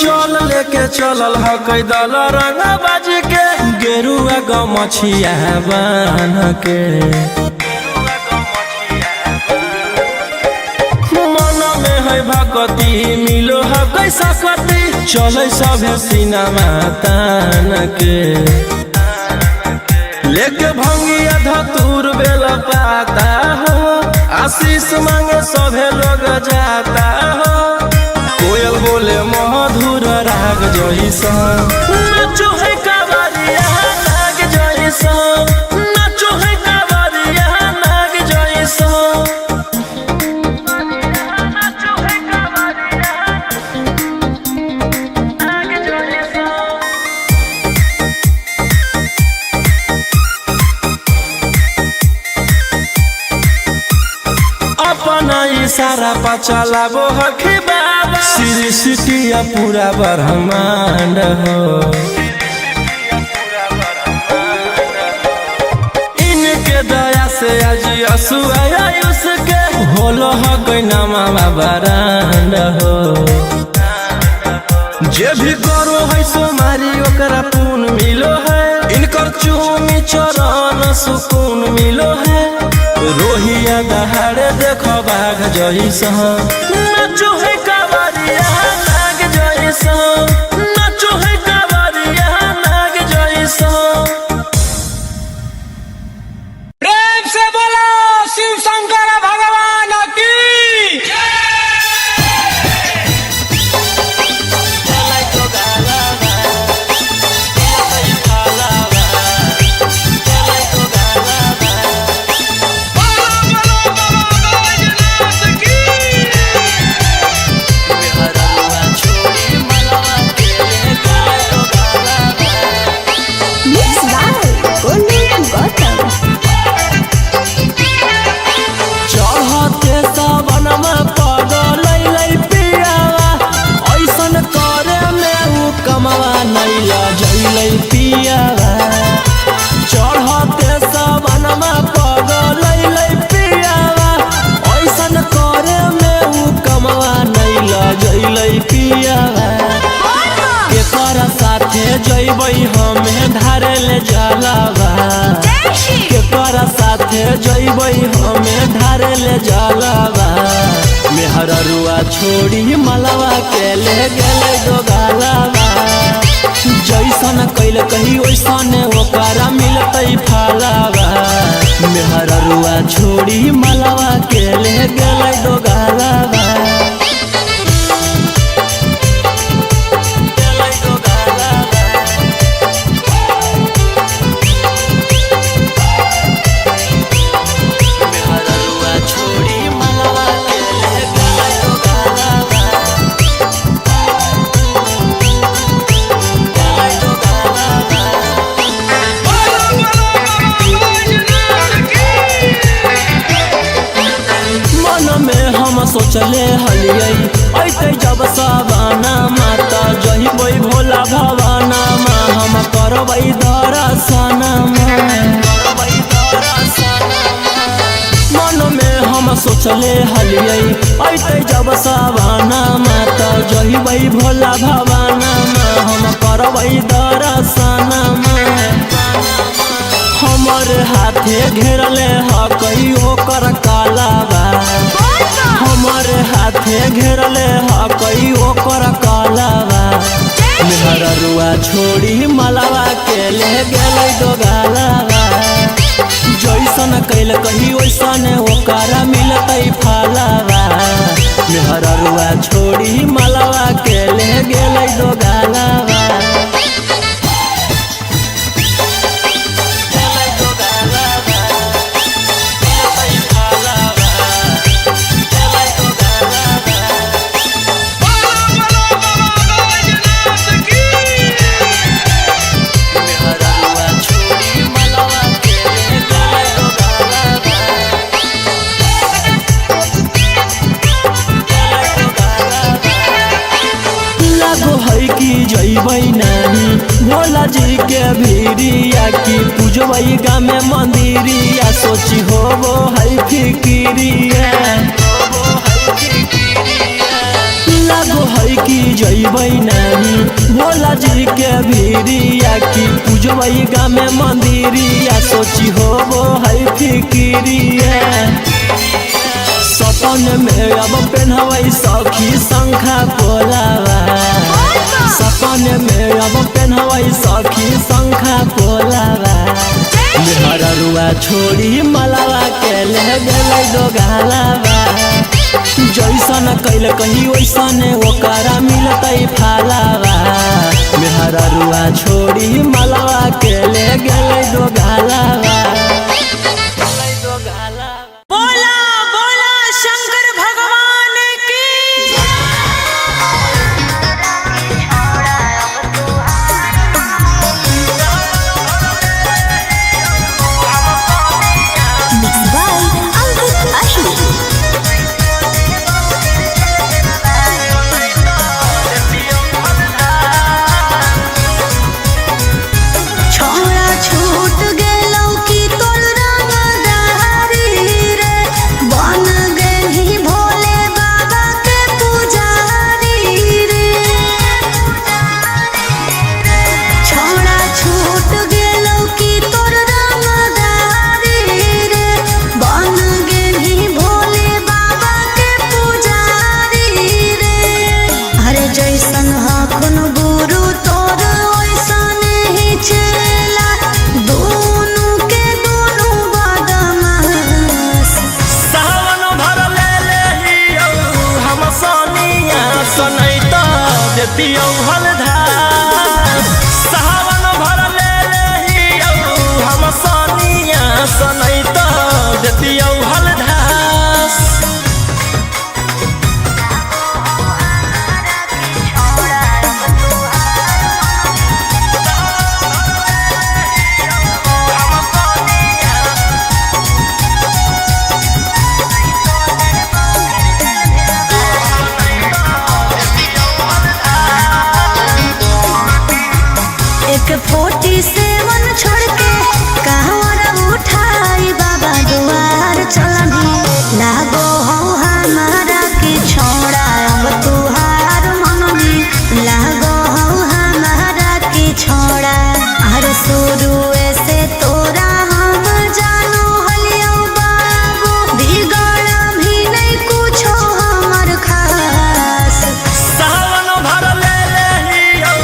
जल लेके चलल ह कैदल रंग बाज के गेरुआ गमछिया बान के। मन में है भगती मिलो है कैसा कती चले सभे सिनेमा तान के लेके भंगिया धतूर बेल पाता हो आशीष मांगे सभे लोग जाता हो कोयल बोले मधुर राग जैसा नाचो है कावरिया नाग जैसा नाचो है कावरिया नाग जैसा अपना इशारा पा चलाबो हखी बाबा श्री सिटिया पूरा ब्रह्मांड हो इनके दया से आज असुआ उसके होलो ह गैनामा बारांड हो जे भी करो है सोमारी ओकरा पुण्य मिलो है इनकर चूमी चरण सुकून मिलो है रोहिया दहाड़े देखो बाघ जैसा नाचो है कावरिया नाग जैसा नाचो है कावरिया नाग जैसा प्रेम से बोलो शिव शंकर भगवान की Mixed by Golden Gotham. चढ़ते सावनमा पगल पियावा ऐसन करे में उ कमवा नैला जैलै पियावा चढ़ते सावनमा पगल पियावा ऐसन करे में उ कमवा नैला जैलै पियावा केकरा साथे जैबै हमें धारे ले जलावा केकरा साथे जैबै हमें धारे ले जलावा मेहररुआ छोड़ी मलवा के ले गेले दोगालावा जैसन कैल कही वैसन ओकरा मिलतै फलावा मेहररुआ छोड़ी मलवा के ले गेले दोगालावा सोचले हलियै ऐते जब सवाना माता जहिबै भोला भवाना मा हम करबै दर्शन मन में हम सोचले हलियै ऐते जब सवाना माता जहिबै भोला भवाना मा हम करबै दर्शन हमर हाथे घेरले ह कहियो कर कालाबा हमर हाथे घेरले ह कहियो कर कालाबा मेहररुआ छोड़ी मलवा के ले गेलै दोगालाबा जैसन कैल कही वैसन ओकरा मिलतै फलावा मेहररुआ छोड़ी मलवा के ले गेलै दोगालाबा जैबै नानी भोला जी के भीरिया की पूजबै गामे मंदिरिया सोची होबो है फिकिरिया लागो है कि जैबै नानी भोला जी के भीरिया की पूजबै गामे मंदिरिया सोची होबो है फिकिरिया सपन में अब पेन्हबै सखी शंखा पोलावा सावन में अब पेन्हवई सखी शंखा पोलावा मेहररुआ छोड़ी मलावा के ले गेलै दोगालावा जैसन कैल कहीं वैसन ओकरा मिलतै फालावा मेहररुआ छोड़ी मलावा के ले गेलै दोगालावा। बोला बोला शंकर भगवान की Mixed by Ankit Ashmi. छोड़ा छूट गेलौ कि तोर रंगदारी रे बन गेलही भोले बाबा के पुजारी रे छोड़ा छूट गेलौ कि तोर रंगदारी रे बन गेलही भोले बाबा के पुजारी रे अरे जैसन हखुन गुरु तोर ओइसन ही चला दोनों के दोनों बदमाश सावन भर ले लेहियौ हम सोनिया सनैता देतियौ हलधार सावन भर ले लेहियौ हम सोनिया सनैता देतियौ हलधार। एक 47 छोड़ के कहवर उठाई बाबा दुआर चलनी लागो हो हमारा की छोड़ा अब तुहार मननी लागो हो हमारा की छोड़ा हर शुरू से तोरा हम जानो हलियो बाबू बिगड़ भी नहीं कुछो हमर खास सावन भर ले लेहियौ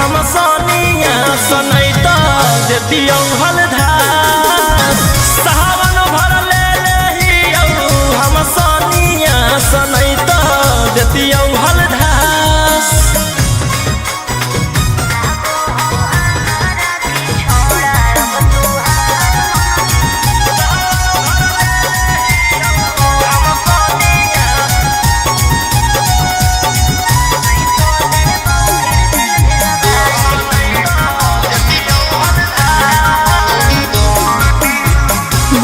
हम सोनिया सनैता देतियौ हलधार सावन भर ले लेहियौ हम सोनिया सनैता देतियौ हलधार।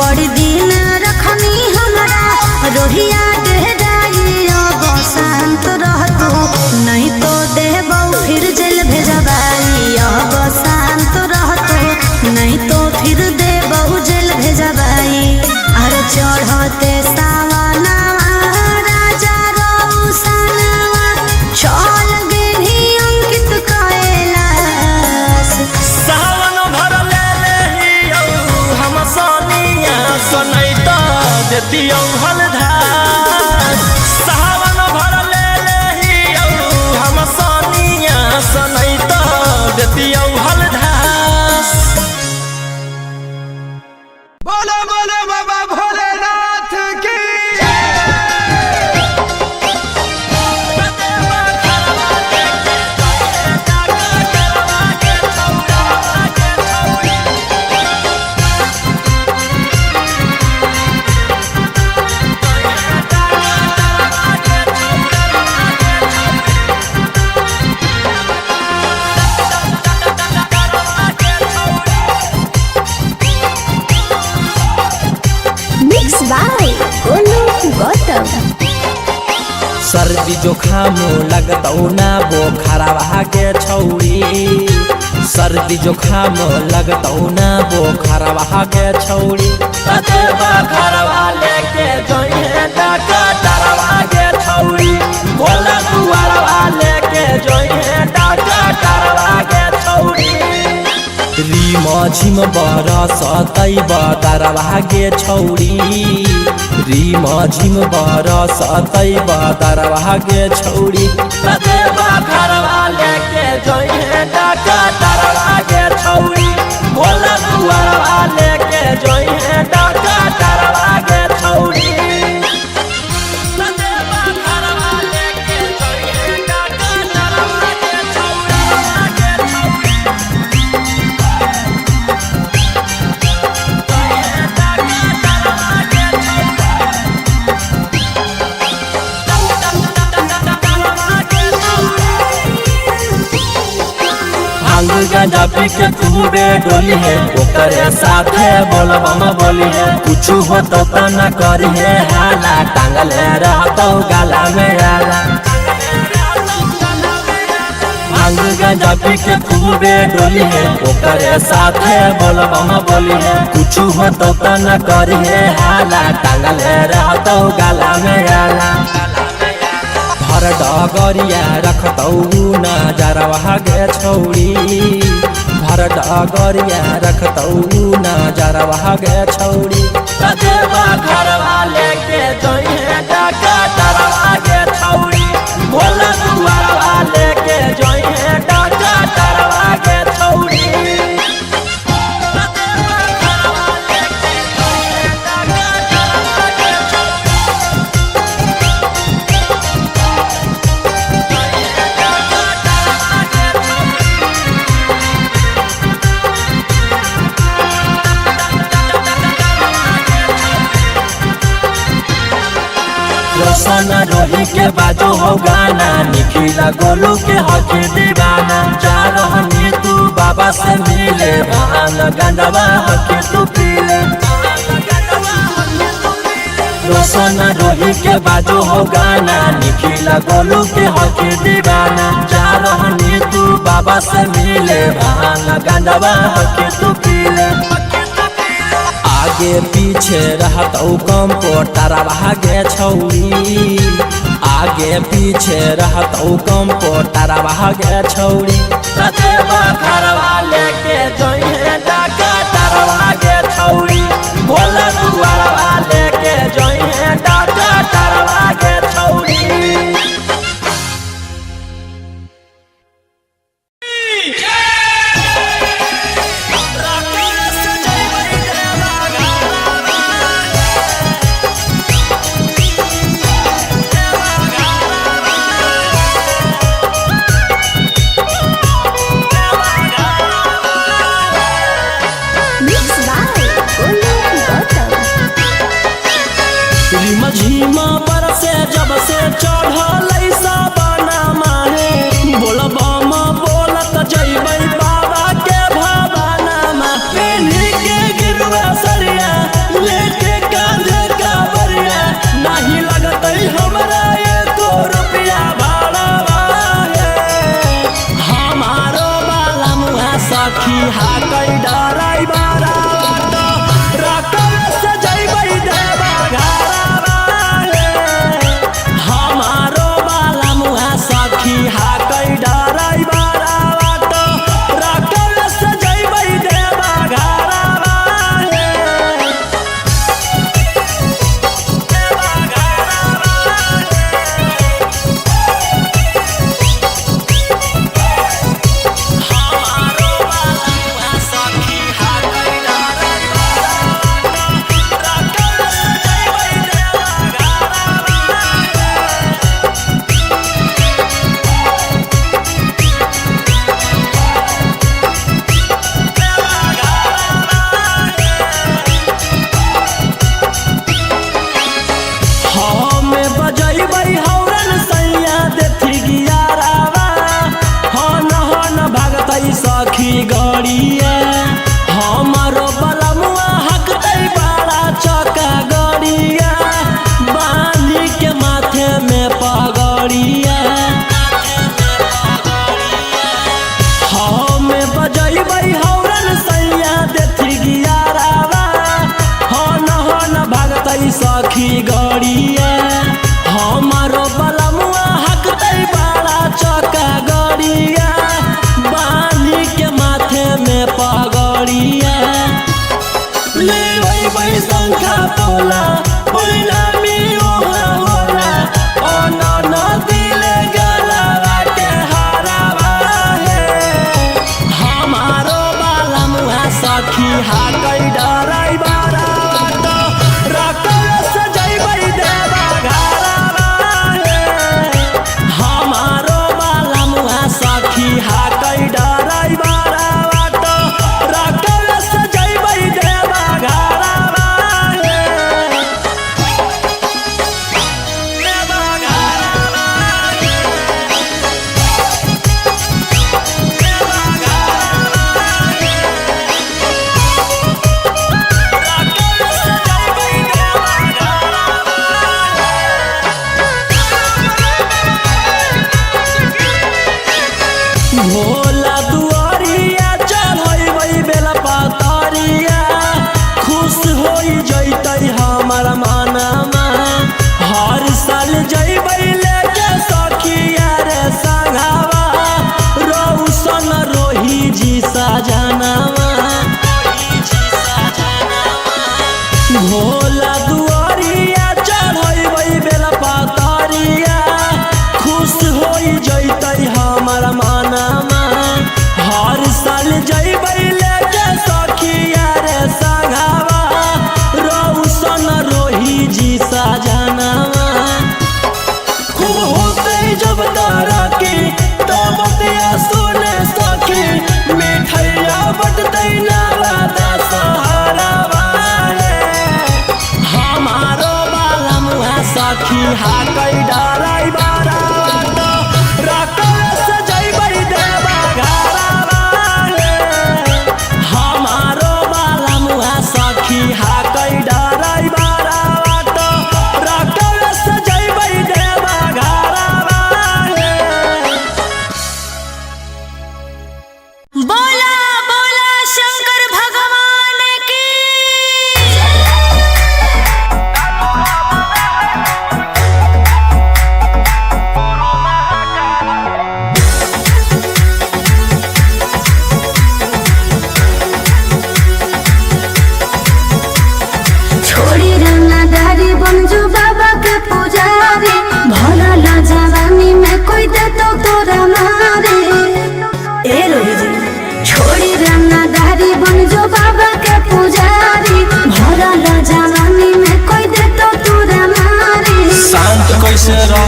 बड़ी दिन रखनी हमरा रोहिया डेराई अब शांत रहतू नहीं तो देबौ फिर जेल भेजबाई अब शांत रहतू नहीं तो फिर देबौ जेल भेजबाई अरे चढ़ते सावना राजा रौसनवा चल गेली अंकित कैलाश सावन भर ले लेहियौ हम सोनिया सनैता देतियौ हलधार सावन भर ले लेहियौ हम सोनिया सनैता देतियौ हलधार। बोलो बोलो बाबा भोलेनाथ की Mixed by Golu Gautam. सर्दी जोखाम लगतौ ना बोखरवा के छौरी सर्दी जोखाम लगतौ ना बोखरवा के छौरी बखरवा लेके जोइहे डकटरवा के छौरी बोला दुआरवा लेके जोइहे डकटरवा के छौरी रिम झिम बरसतै बदरवा के छौरी रिम झिम बरसतै बदरवा के छौरी बखरवा लेके जोइहे भांग गांजा पी के खूबे डोली है ओकरे साथे बोलबम बोली है कुछ हो तो न करी है हाला टांगले रहतो गाला में आला भांग गांजा पी के खूबे डोली है ओकरे साथे बोलबम बोली है कुछ हो तो न करी है हाला टांगले रहतो गाला में आला भर डगरिया रखतौ नजरवा गे छौरी भर डगरिया रखतौ नजरवा गे छौरी कदेवा घरवा लेके जोइहे डाका डरवा गे छौरी भोला दुआरवा लेके जोइहे डाका डरवा गे छौरी रोशन रोही के बाजो हो गाना निखिला गोलू के हकी दीवाना जा रहनी तू बाबा से मिले भान गंडवा हकी तू पीले रोशन रोही के बाजो हो गाना निखिला गोलू के हकी दीवाना जा रहनी तू बाबा से मिले भान गंडवा हकी तू पीले आगे पीछे रहतौ कंपोटरवा गे छौरी आगे पीछे रहतौ कंपोटरवा गे छौरी कदेवा घरवा लेके जोइहे डाका डरवा गे छौरी भोला दुआरवा लेके जोइहे डाका डरवा गे छौरी झीमा बरसे जब से चढ़ल साबना माहे बोलबम बोलत जइबै बाबा के भवाना में पेन्ही के गिरवा सरिया लेके कांधे कावरिया नहीं लगतै हमरा एको रुपया भाड़ा हमारो बाला मुहा सखी हाकै डराई बारा सखी गड़िया हमारो बलमुआ हकतै बड़ा चौका गड़िया बांधी के माथे में पगड़िया हमें बजैबै हौरन सैया देथी गियारावा हन भागतै सखी गड़िया हमारो बलमुआ हकतै बड़ा चौका गड़िया के माथे में पगड़िया ले वही शंखा पोला पोला में ओहा होला ओ न दिले गलवा के हरावा है हमारो बाला मुहा सखी हाकै डराई बारा तो रखल सजैबै देवा घरवा है हमारो बाला मुहा सखी हाकै डराई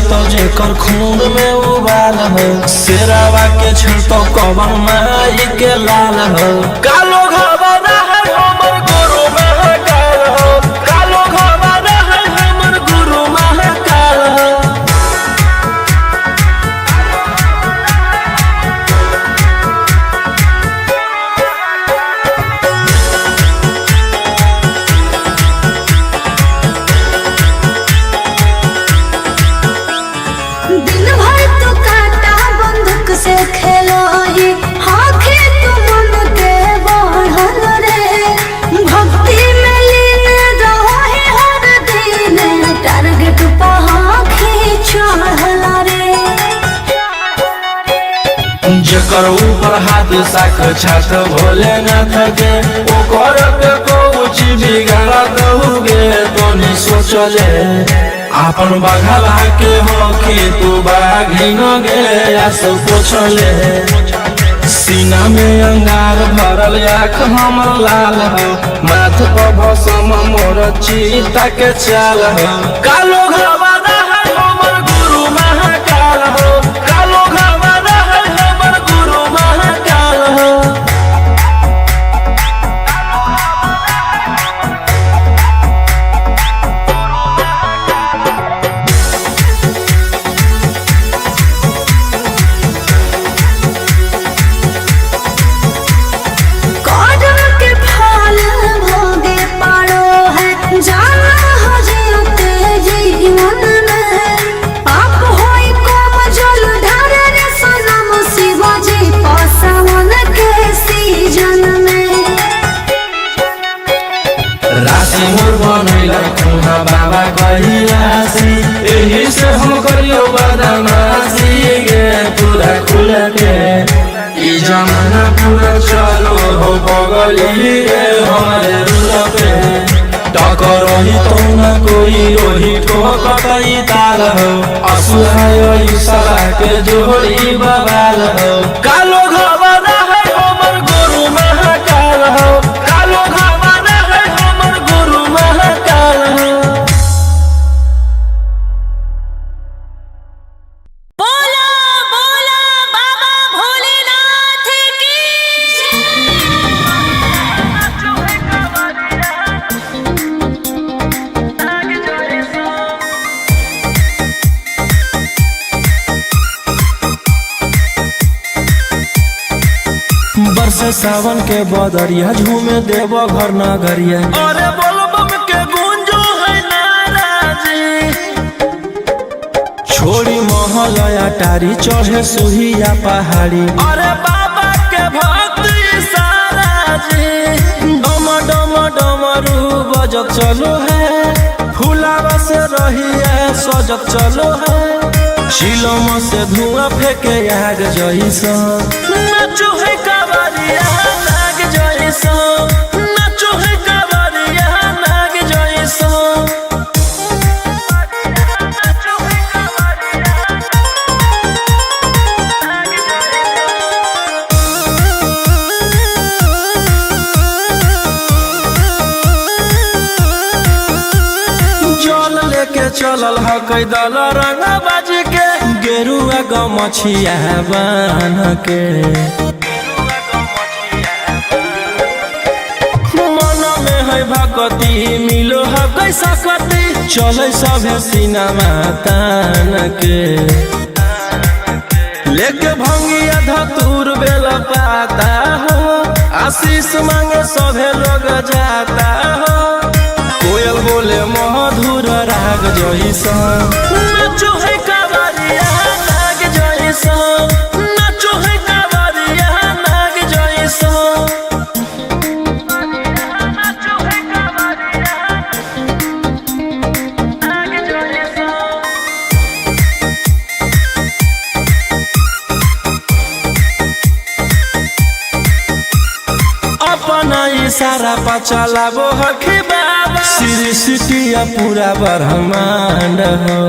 तो जेकर खून में उबाल हो शेरावा के छेड़तो कवन माई के लाल हो कालो घबरा है हमर गुरु महाकाल हो कालो घबरा है हमर गुरु महाकाल हो दिन भर तू काटा बंदूक से खेलो ही आँखें तू मन के बढ़ल रे भक्ति में लीन रहो ही हर दिन टारगेट पर आँखें चढ़ल रे जेकर ऊपर हाथ साक्षात भोलेनाथ के ओकर के कुछ बिगाड़ दहुगे तो नहीं सोचले आपन बघला के हो कि तू बाघिन गे आस पोछले सीना में अंगार भरल आँख हमर लाल हो माथ पर भसम मोर चीता के चाल हो कालो घबरा है हमर गुरु महाकाल हो कालो घबरा है हमर गुरु महाकाल हो कौन के फल भोगे पारो है जाना हो जीते जीवन में आप होई कोम जल ढारे रे सनम शिवाजी पसावन के सीजन में राशि मोर बनैला खुहा बाबा कहिलासी एही से हम करियो बदमाशी गे पूरा खुल के ई जमाना पूरा चलो हो बगली रे हमारे रुल पे टकर रही तो न कोई ओही ठोकतई ताल हो असुहाय सला के जोड़ी बवाल हो कालो घबरा है हमर गुरु महाकाल हो कालो घबरा है हमर गुरु महाकाल हो बोला बोला बाबा भोलेनाथ की बरस सावन के बदरिया झूमे देव घर नगरिया अरे बोलबम के गूंजो है नाराजी छोड़ी महल अटारी चढ़े सुहिया पहाड़ी अरे बाबा के भक्त सारा जी डम डम डमरू बजत चलो है फुलावा से रही है सजत चलो है शिलम से धुआं फेंके आग जैसा नाचो है कावरिया नाग जैसा नाचो है कावरिया नाग जैसा जल लेके चलल ह कैदल रंग बाज के गेरुआ गमछिया बान के मन में है भक्ति मिलो है कैसा कति चले सभे सिनेमा तान के लेके भंगिया धतूर बेल पाता हो आशीष मांगे सभे लोग जाता हो कोयल बोले मधुर राग जैसा नाचो है कावरिया नाग जैसा नाचो है कावरिया नाग जैसा अपना इशारा पर चलाबो हखी बाबा श्री सिटिया पूरा ब्रह्मांड हो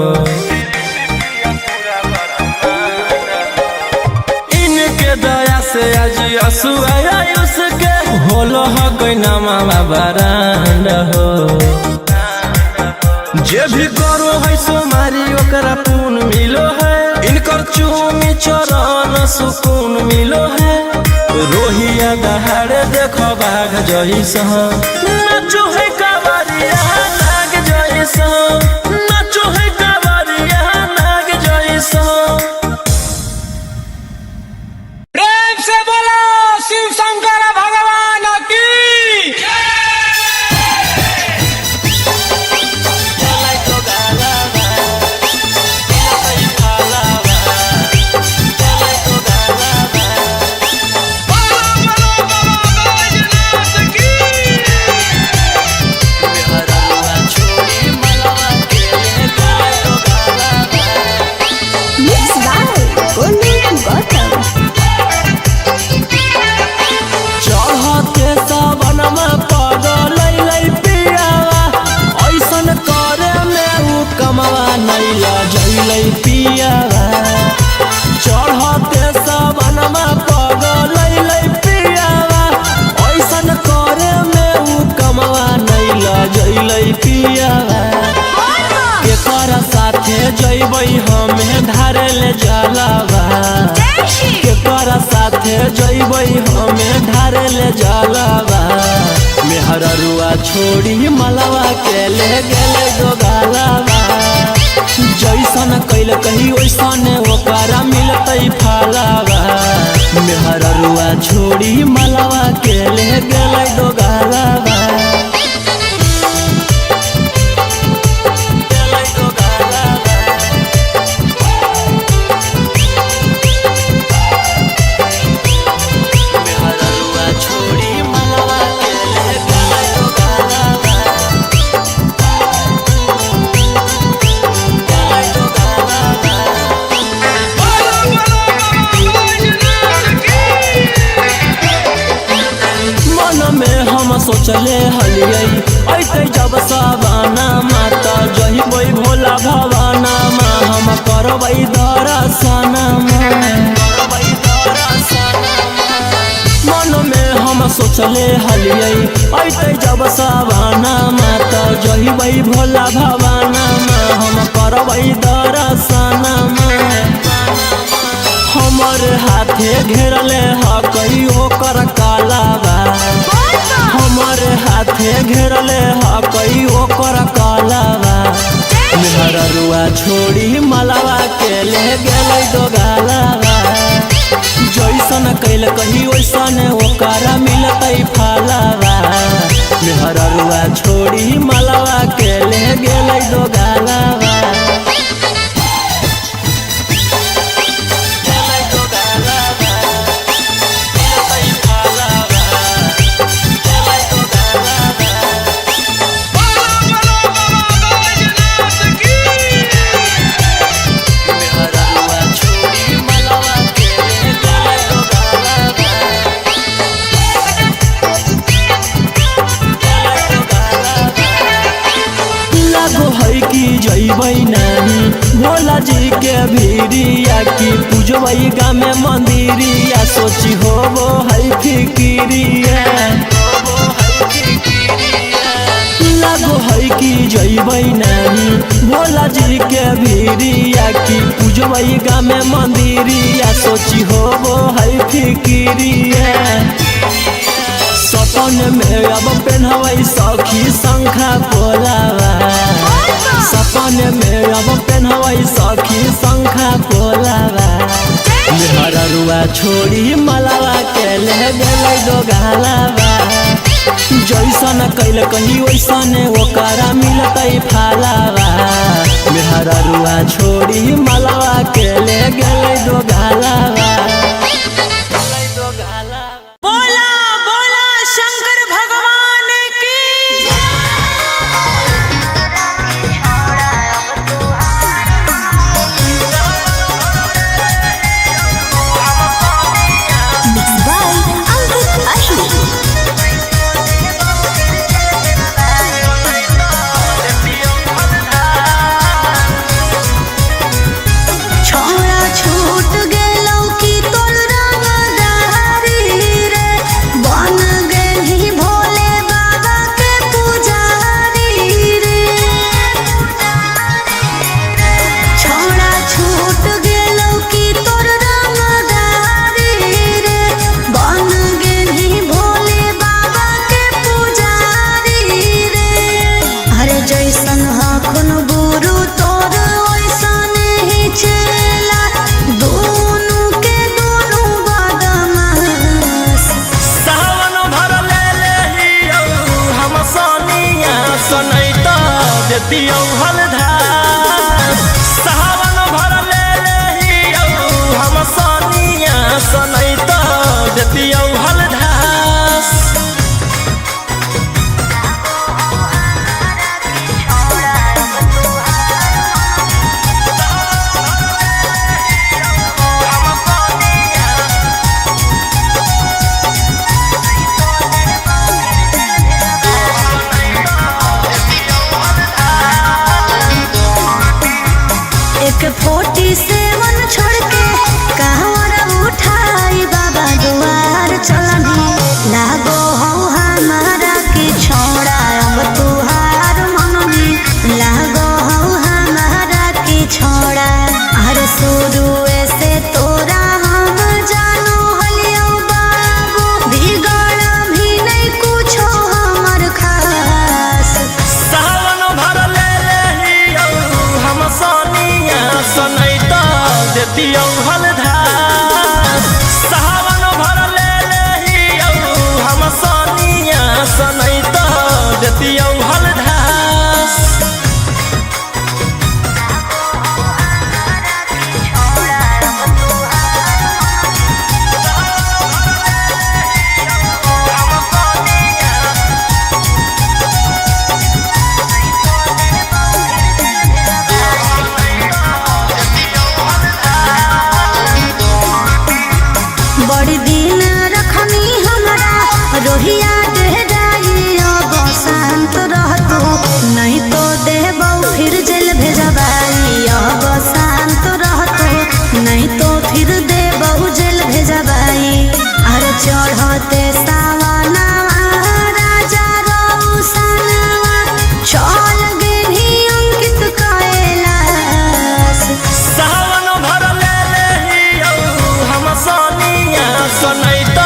इनके दया से आज असुआयुष के होलो हो कोई नामा बरांड हो जे भी करो है सोमारी ओकरा पुन मिलो है, इनकर चूमी चरण सुकून मिलो है। रोहिया दहाड़े देखो बाघ जैसा, नाचो है कावरिया नाग जैसा, नाचो है कावरिया नाग जैसा। प्रेम से बोलो शिव शंकर भगवान की। चढ़ते सबनमा पगलै पियावा, ऐसन करे में उ कमवा नैला जैलै पियावा। चढ़ते सबनमा पगलै पियावा, ऐसन करे में उ कमवा नैला जैलै पियावा। केकर साथे जैबै हमें धारे ले जलावा, केकर साथे जैबै हमें धारे ले जलावा। मेहररुआ छोड़ी मलवा के ले गेले गोगालावा, जैसन कैल कही वैसन ओकरा मिलतै फलावा। मेहररुआ छोड़ी मलवा के ले गेले गोगालावा। सोचले हलियै ऐते जब सवाना माता जहिबै भोला भवाना मा, हम करबै दर्शन मन में। हम सोचले हलियै ऐते जब सवाना माता जहिबै भोला भवाना मा, हम करबै दर्शन। हमर हाथे घेरले ह कहियो कर कालावा, हमर हाथे घेरले ह कहियो कर कालावा। मेहररुआ छोड़ी मलवा के ले गेलै दोगालावा, जैसन कैल कही वैसन ओकरा मिलतै फलावा। मेहररुआ छोड़ी मलवा के ले गेलै दोगालावा। जैबै नहीं भोला जी के भीरिया, की पूजबै गामे मंदिरिया, सोची होबो है फिकिरिया। लागो है कि जैबै नहीं भोला जी के भीरिया, की पूजबै गामे मंदिरिया, सोची होबो है फिकिरिया। सपन में अब पहनबै सखी शंखा पोलावा, सपन में अब पहनबै सखी शंखा पोलावा। मेहररुआ छोड़ी मलवा के ले गेलै दोगालावा, जैसन कैल कही वैसन ओकरा मिलतै फलावा। मेहररुआ छोड़ी मलवा के ले गेलै दोगालावा। बोला बोला शंकर भगवान की। छोड़ा छूट गेलौ की देतियौ हलधार सावन भर ले लेहियौ हम सनिया सनैत देतियौ हलधार एक 47 छोड़ के कहवरा उठाई बाबा दुआर चलनी लागो हो हमारा के छोड़ा अब तुहार मननी लागो हो हमारा के छोड़ा हर शुरू से तोरा हम जानो हलियो बाबू बिगड़ भी नहीं कुछो हमर खास सावन भर ले लेहियौ हम सनिया सनैत देतियौ हलधार सावन भर ले लेहियौ हम सनिया सनैत देतियौ हलधार बड़ी दिन रखनी हमारा रोहिया डेहराई अब शांत रहतू नहीं तो देबौ फिर जेल भेजबाई अब शांत रहतू नहीं तो फिर देबौ जेल भेजबाई अरे चढ़ते सावना राजा रौसनवा चल गेली अंकित कैलाश सावन भर ले लेहियौ हम सनिया सनैत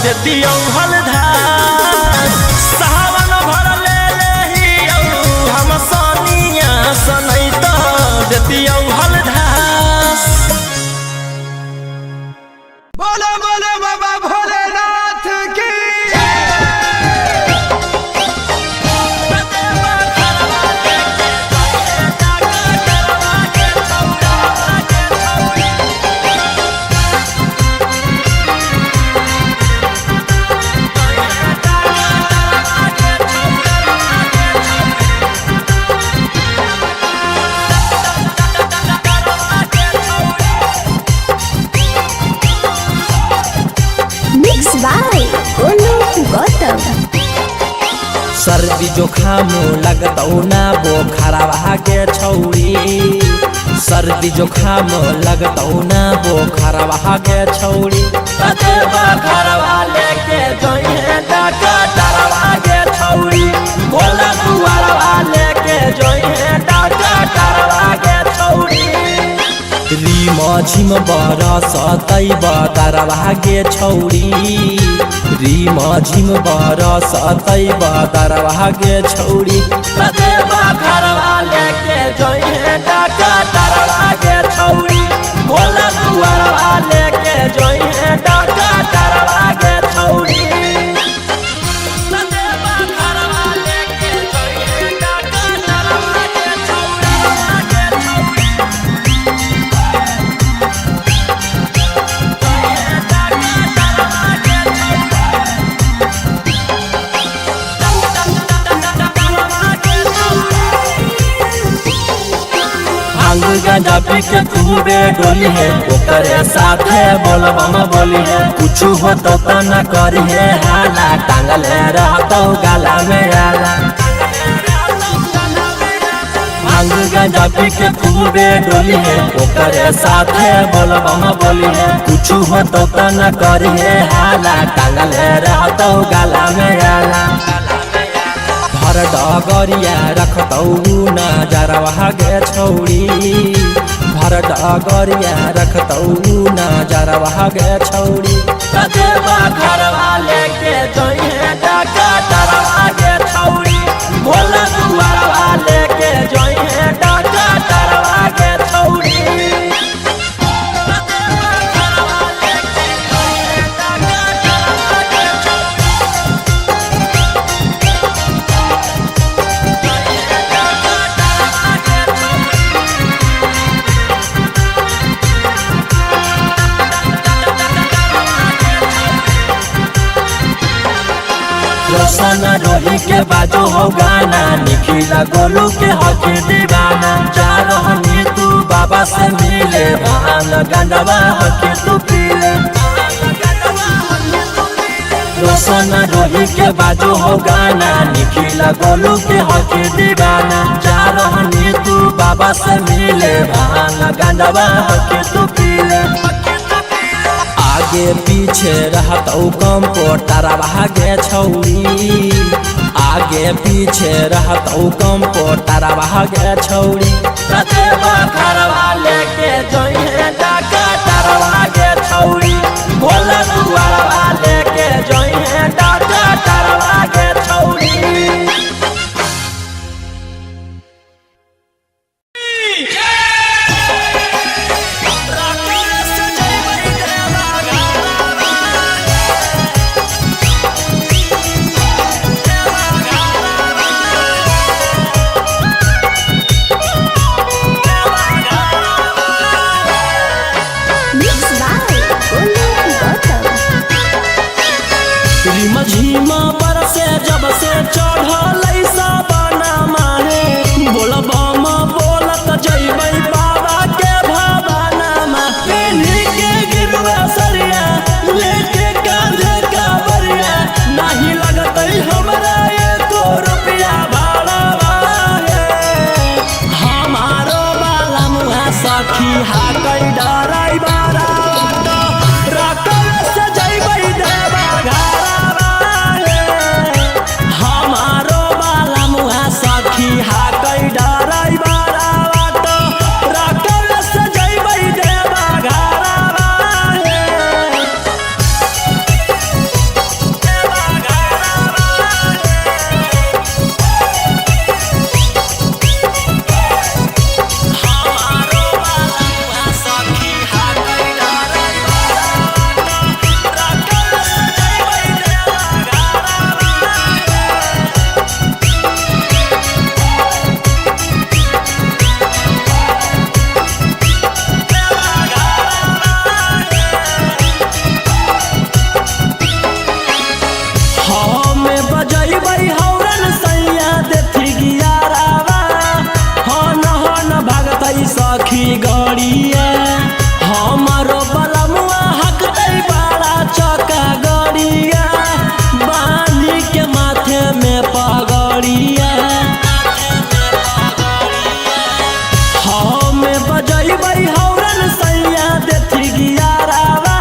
देतियौ हलधार सावन भर ले लेहियौ हम सनिया सनैत देतियौ हलधार बोलो बोलो बाबा भोलेनाथ की मिक्स बाय गोलू गौतम सर्दी जोखाम लगतौ ना बोखरवा के छौरी सर्दी जोखाम लगतौ ना बोखरवा के छौरी कतेबा घरवा लेके जोइहे डॉक्टरवा के छौरी भोला दुआरवा लेके जोइहे डॉक्टरवा के छौरी रीम झिम बरसतै बदरवा गे छौरी रीम झिम बरसतै बदरवा गे छौरी कतेबा घरवा लेके जोइहे डॉक्टरवा गे छौरी भोला दुआरवा लेके जोइहे डॉक्टरवा गे छौरी कतेबा घरवा लेके जोइहे डॉक्टरवा गे छौरी भांग गांजा पी के खूबे डोली है ओकरे साथे बोलबम बोली है कुछ हो तो न करी है हाला टांगल रहतो गाला में आला भांग गांजा पी के खूबे डोली है ओकरे साथे बोलबम बोली है कुछ हो तो न करी है हाला टांगल रहतो गाला में आला भर डगरिया रखतौ नजरवा गे छौरी भर डगरिया रखतौ नजरवा गे छौरी कतेबा घरवा लेके जोइहे डॉक्टरवा गे छौरी भोला दुआरवा लेके जोइहे डॉक्टरवा गे छौरी रोशन रोही के बाजू हो गाना, निखिला गोलू के हकी दीवाना। जा रहनी तू बाबा से मिले, भान गंडवा हकी तू पीले। रोशन रोही के बाजू हो गाना, निखिला गोलू के हकी दीवाना। जा रहनी तू बाबा से मिले, भान गंडवा हकी तू पीले। आगे पीछे रहत कम पोटारा भागे छौरी, आगे पीछे रहत कम पोटारा भागे छौरी। कते बखरवा लेके जइहे डाका तारा भागे छौरी, भोला दुआरवा लेके जइहे डाका तारा भागे छौरी। झीमा बरसे जब से चढ़ल साबना मारे, बोलबम बोलत जइबै बाबा के भवाना मा। पेन्ही के गिरवा सरिया लेके कांधे कावरिया, नहीं लगतै हमरा एको रुपया भाड़ा रे। हमारो बाला मुहा सखी हाकै डराई बारा, रकम से जइबै देवा घरा। हमारो बाला मुहा सखी हाकै डराई बारा, रकम से जइबै देवा घरा। हमारो बाला मुहा सखी हाकै डराई बारा, रकम से जइबै देवा हमें बजैबै हौरन सैया देथी गियारावा। हन भागतै सखी गड़िया, हमारो बलमुआ हकतै बाड़ा चका गड़िया। बाली के माथे में पगड़िया, हमें बजैबै हौरन सैया देथी गियारावा।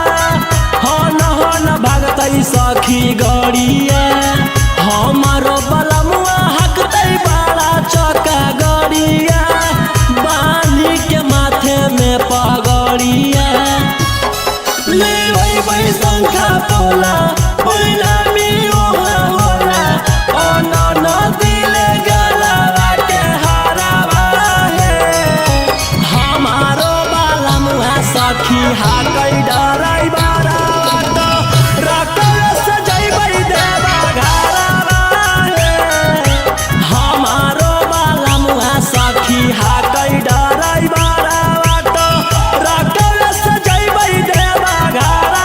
हन भागतै सखी गड़िया, हमारो बलमुआ हकतै बाड़ा चका गड़िया। बाली के माथे में पगड़िया, लेबै शंखा पोला परिणामी ओहा होला। अन दिले गलवा के हारावा हे, हमारो बाला मुहा सखी हाकै डराई बारा, रकम से जइबै देवा घरा। हमारो बाला मुहा सखी हाकै डराई बारा, रकम से जइबै देवा घरा।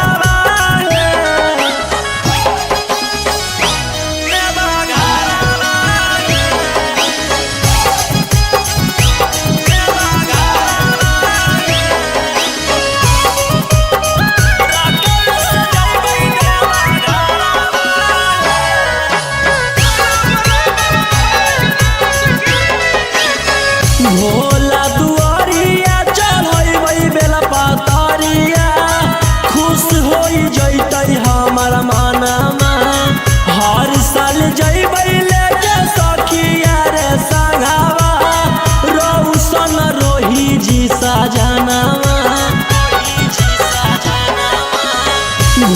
भोला दुआरिया चढ़ैबै बेला पातरिया, खुश होई जइतै हमर मनमा। हर साल जइबै लेके सखिया रे संगवा, रोशन रोही जी सजनवा।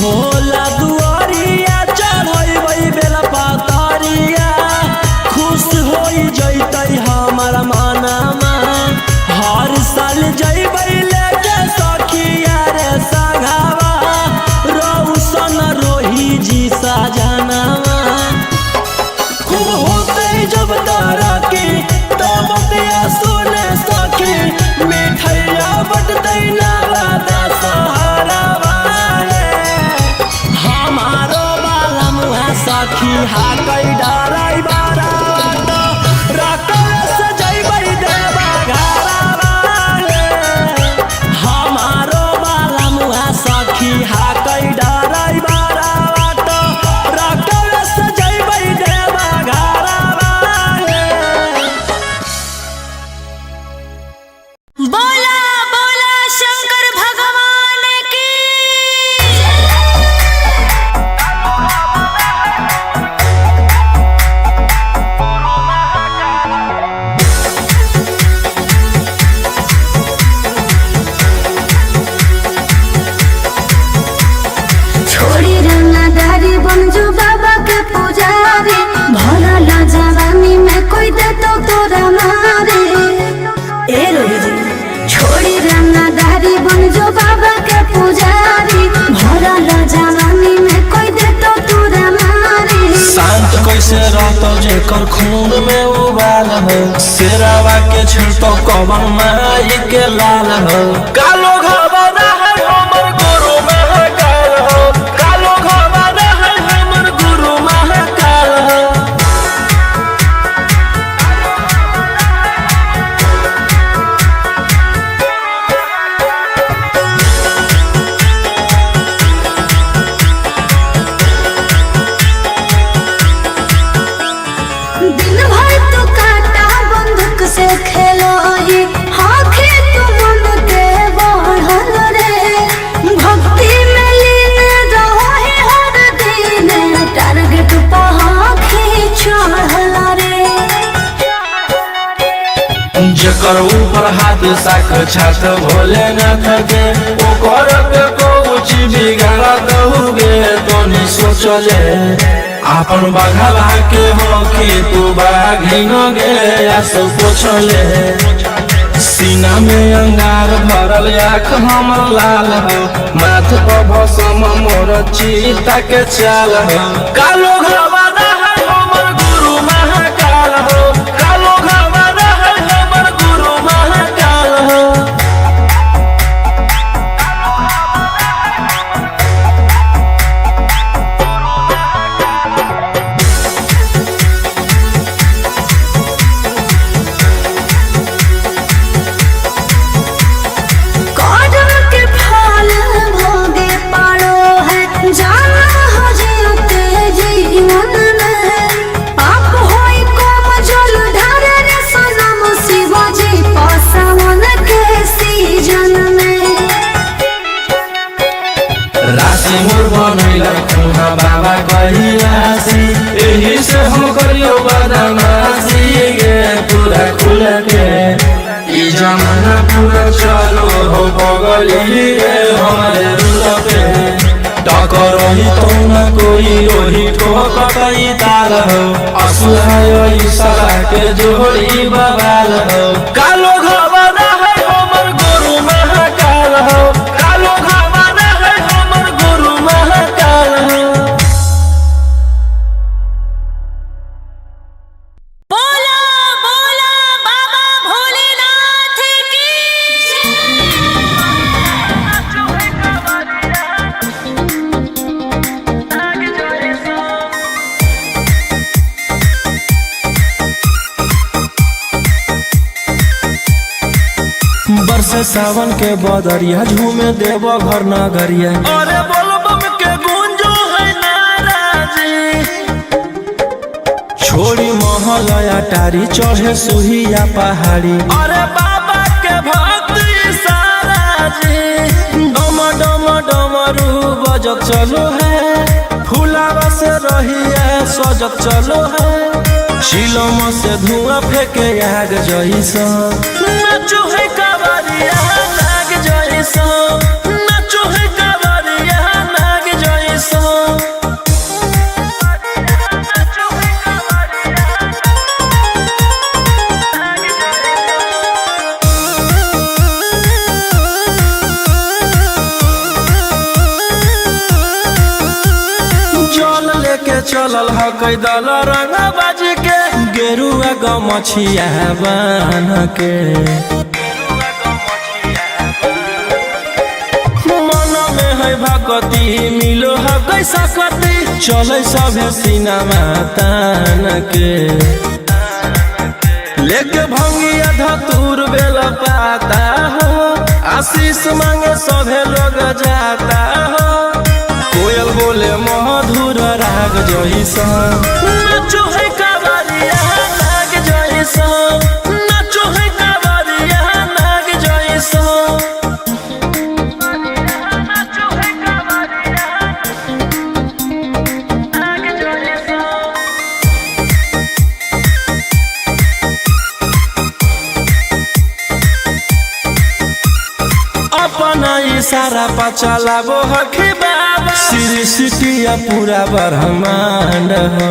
भोला दुआरिया चढ़ैबै बेला पातरिया, खुश होई जइतै हमर मनमा। हर साल जइबै लेके सखिया रे संगवा, रोशन रोही जी सजनवा। खूब होतै जब तारा की तब दिया सुने सखी, मिठैया बटतै ना सहारा। हमार हा कई डराई बारा रकस जइबै देवा घरवा हमारो बाला मुहा सखी हा कई डराई बारा रकस जइबै देवा घरवा बोला बोला शंकर भगवान की छोड़ी रंगदारी बन जो बाबा के पुजारी भरल जवानी में कोई दे तो तोरा मारे ए रोजी छोड़ी रंगदारी बन जो बाबा के पुजारी भरल जवानी में कोई दे तो तोरा मारे शांत कैसे रहतो जेकर खून में उबाल हो शेरावा के छिड़तो कवन माई के लाल हो कालो घबरा है हमर गुरु महाकाल हो कालो घबरा है हमर गुरु महाकाल हो दिन भर तो काटा बंदूक से खेलो ही आँखें तो मन के बढ़ल रे भक्ति में लीन रहो है हर दिन टारगेट पर आँखें चढ़ल रे जेकर ऊपर हाथ साक्षात भोलेनाथ के ओकर के कुछ बिगाड़ दहुगे तो नहीं सोचले आपन बघला के हो कि तू बाघिन गे आस पोछले सीना में अंगार भरल आँख हमर लाल हो माथ पर भसम मोर चीता के चाल हो कालो घबरा है हमर गुरु महाकाल हो कालो घबरा है हमर गुरु महाकाल हो कदम के फल भोगे पारो है जाना हो जीते जीवन में पाप होई कम जल ढारे रे सनम शिवाजी पसावन के सीजन में राशि मोर बनैला खुहा बाबा कहिलासी एही से हम करियो बदमाशी गे पूरा खुल के ई जमाना पूरा चलो हो बगली गे हमारे रुल पे टकरही तो न कोई ओही ठोकई ताल हो असुहाय सला के जोड़ी बवाल हो कालो घबरा है हमर गुरु महाकाल हो कालो घबरा है हमर गुरु महाकाल हो बोला बोला बाबा भोलेनाथ की बरसे सावन के बदरिया झूमे देव घर नगरिया अरे बोलबम के गूंजो है नाराजी छोड़ी महल अटारी चढ़े सुहिया पहाड़ी अरे बाबा के भक्ति सारा जी डम डम डमरू बजत चलो है फुलावा से रहिया सजत चलो है शिलम से धुआं फेंके आग जैसा नाचो है कावरिया नाग जैसा नाचो है कावरिया नाग जैसा जल लेके चलल ह कैदल रंग बाज के गेरुआ गमछिया बान के मन में है है भक्ति मिलो है कैसा कति चले सभे सिनेमा तान के लेके भंगिया धतूर बेल पाता हो आशीष मांगे सभे लोग जाता हो कोयल बोले मधुर राग जैसा नाचो है कावरिया नाग जैसा नाचो है कावरिया नाग जैसा अपना इशारा पर चलाबो हखी बाबा श्री सिटिया पूरा ब्रह्मांड हो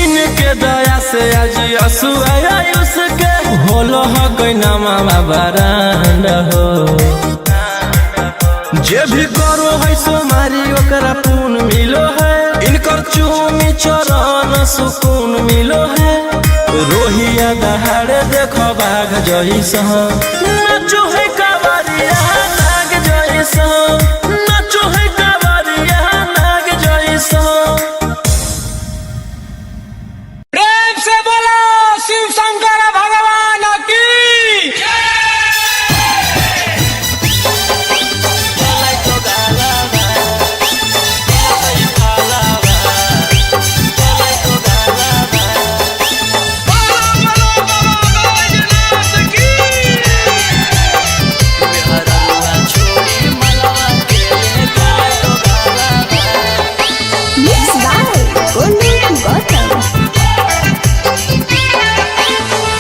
इनके दया से आज आयुष के होलो है नामा बरांड हो जे भी करो है सोमारी ओकरा पुण्य मिलो है इनकर चूमी चरण सुकून मिलो है रोहिया दहाड़े देखो बाघ जैसा नाचो है कावरिया नाग जैसा नाचो है कावरिया नाग जैसा प्रेम से बोलो शिव शंकर भगवान की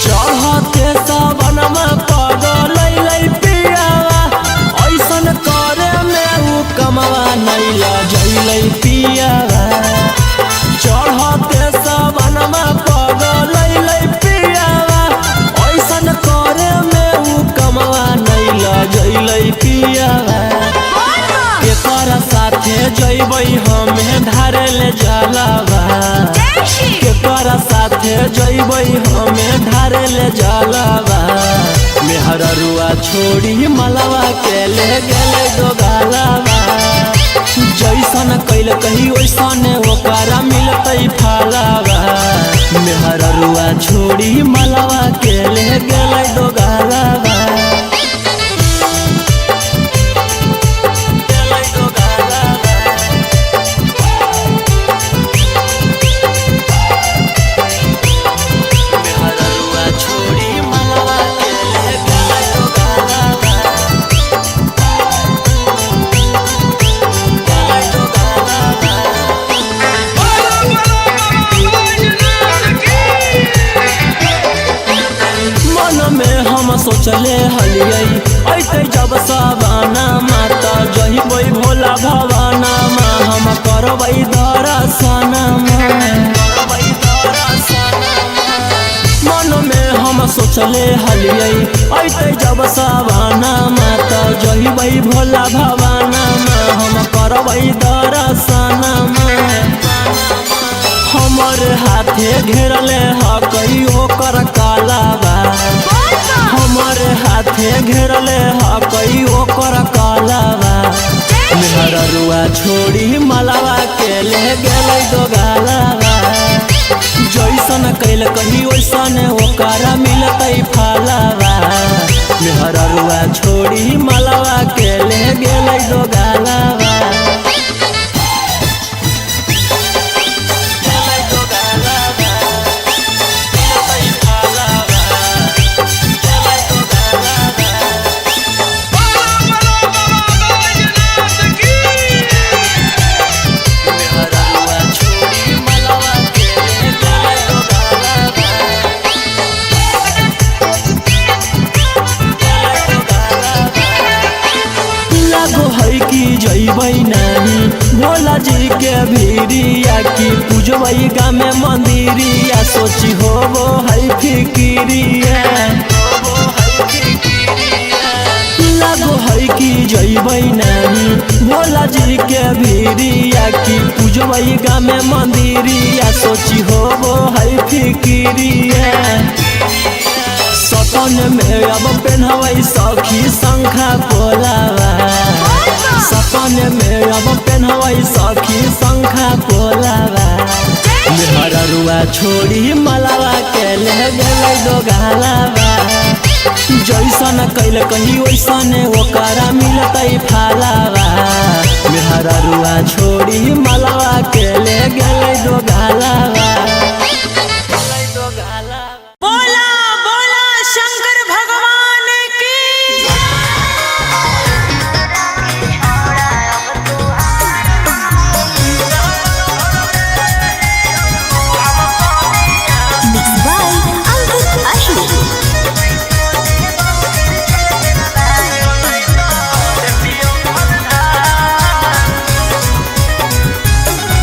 चढ़ते सबनमा पगल पियावा ऐसन करे में उ कमवा नहीं लजैल पियावा एकर साथे जैबै हमें धारे ले जलावा एकर साथे जैबै हमें धारे ले जलावा मेहररुआ छोड़ी मलवा के ले गेले दोगालावा जैसन कैल कही वैसन ओकरा मिलतै फलावा मेहररुआ छोड़ी मलवा के ले गेलै दोगालावा सोचले हलियै ऐते जब सवाना माता जहिबै भोला भवाना मा हम करबै दर्शन मन में हम सोचले हलियै ऐते जब सवाना माता जहिबै भोला भवाना मा हम करबै दर्शन हमर हाथे घेरले ह कहियो कर कालाबा हमर हाथे घेरले ह कहियो कर कालाबा मेहररुआ छोड़ी मलवा के ले गेलै दोगालाबा जैसन कैल कही वैसन ओकरा मिलतै फलावा मेहररुआ छोड़ी मलवा के ले गेलै दोगालाबा जैबै नहीं भोला जी के भीरिया की पूजबै गाँव में मंदिरिया सोची होबो है फिकिरिया लागो है कि जैबै नहीं भोला जी के भीरिया की पूजबै गाँव में मंदिरिया सोची होबो है फिकिरिया सपन में अब पेन्हवई सखी शंखा पोलावा सपन में अब पेन्हवई सखी शंखा पोलावा मेहररुआ छोड़ी मलावा के ले गेलै दो गालावा जैसन कैल कही वैसन ओकरा मिलतै फालावा मेहररुआ छोड़ी मलावा के ले गेलै दो गालावा। बोला बोला शंकर भगवान की Mixed by Ankit Ashmi.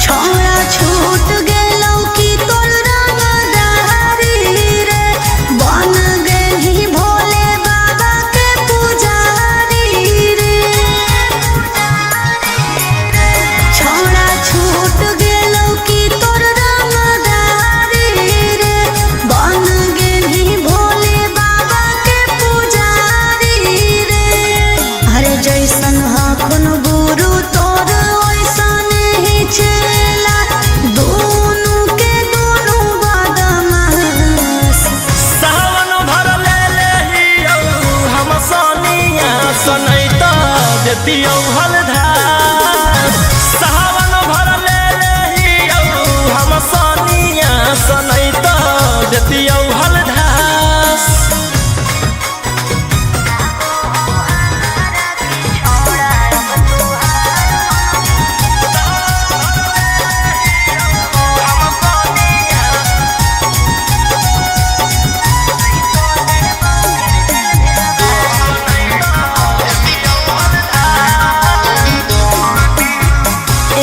छोड़ा छूट गेलौ की तोर रंगदारी रे बन गेलही भोले बाबा के पुजारी रे छोड़ा छूट गेलौ की तोर रंगदारी रे बन गेलही भोले बाबा के पुजारी रे अरे जैसन हखुन गुरु तोर ओइसन ही चेला दोनों के दोनों बदमाश सावन भर ले लेहियौ हम सोनिया सनैता देतियौ हलधार सावन भर ले लेहियौ हम सोनिया सनैता देतियौ हलधार।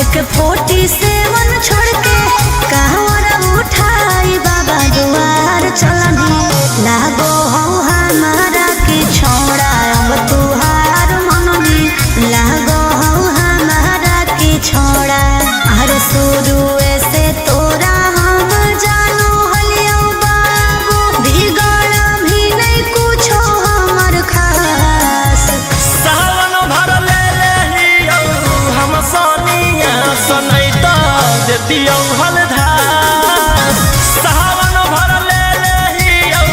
एक 47 छोड़ के कहवर उठाई बाबा दुआर चलनी लागो हो हमारा के छोड़ा अब तुहार मननी लागो हो हमारा के छोड़ा हर शुरू से तोरा हम जानो हलियो बाबू बिगड़ भी नहीं कुछो हमर खास सावन भर ले लेहियौ हम सोनिया सनैता देतियौ हलधार सावन भर ले लेहियौ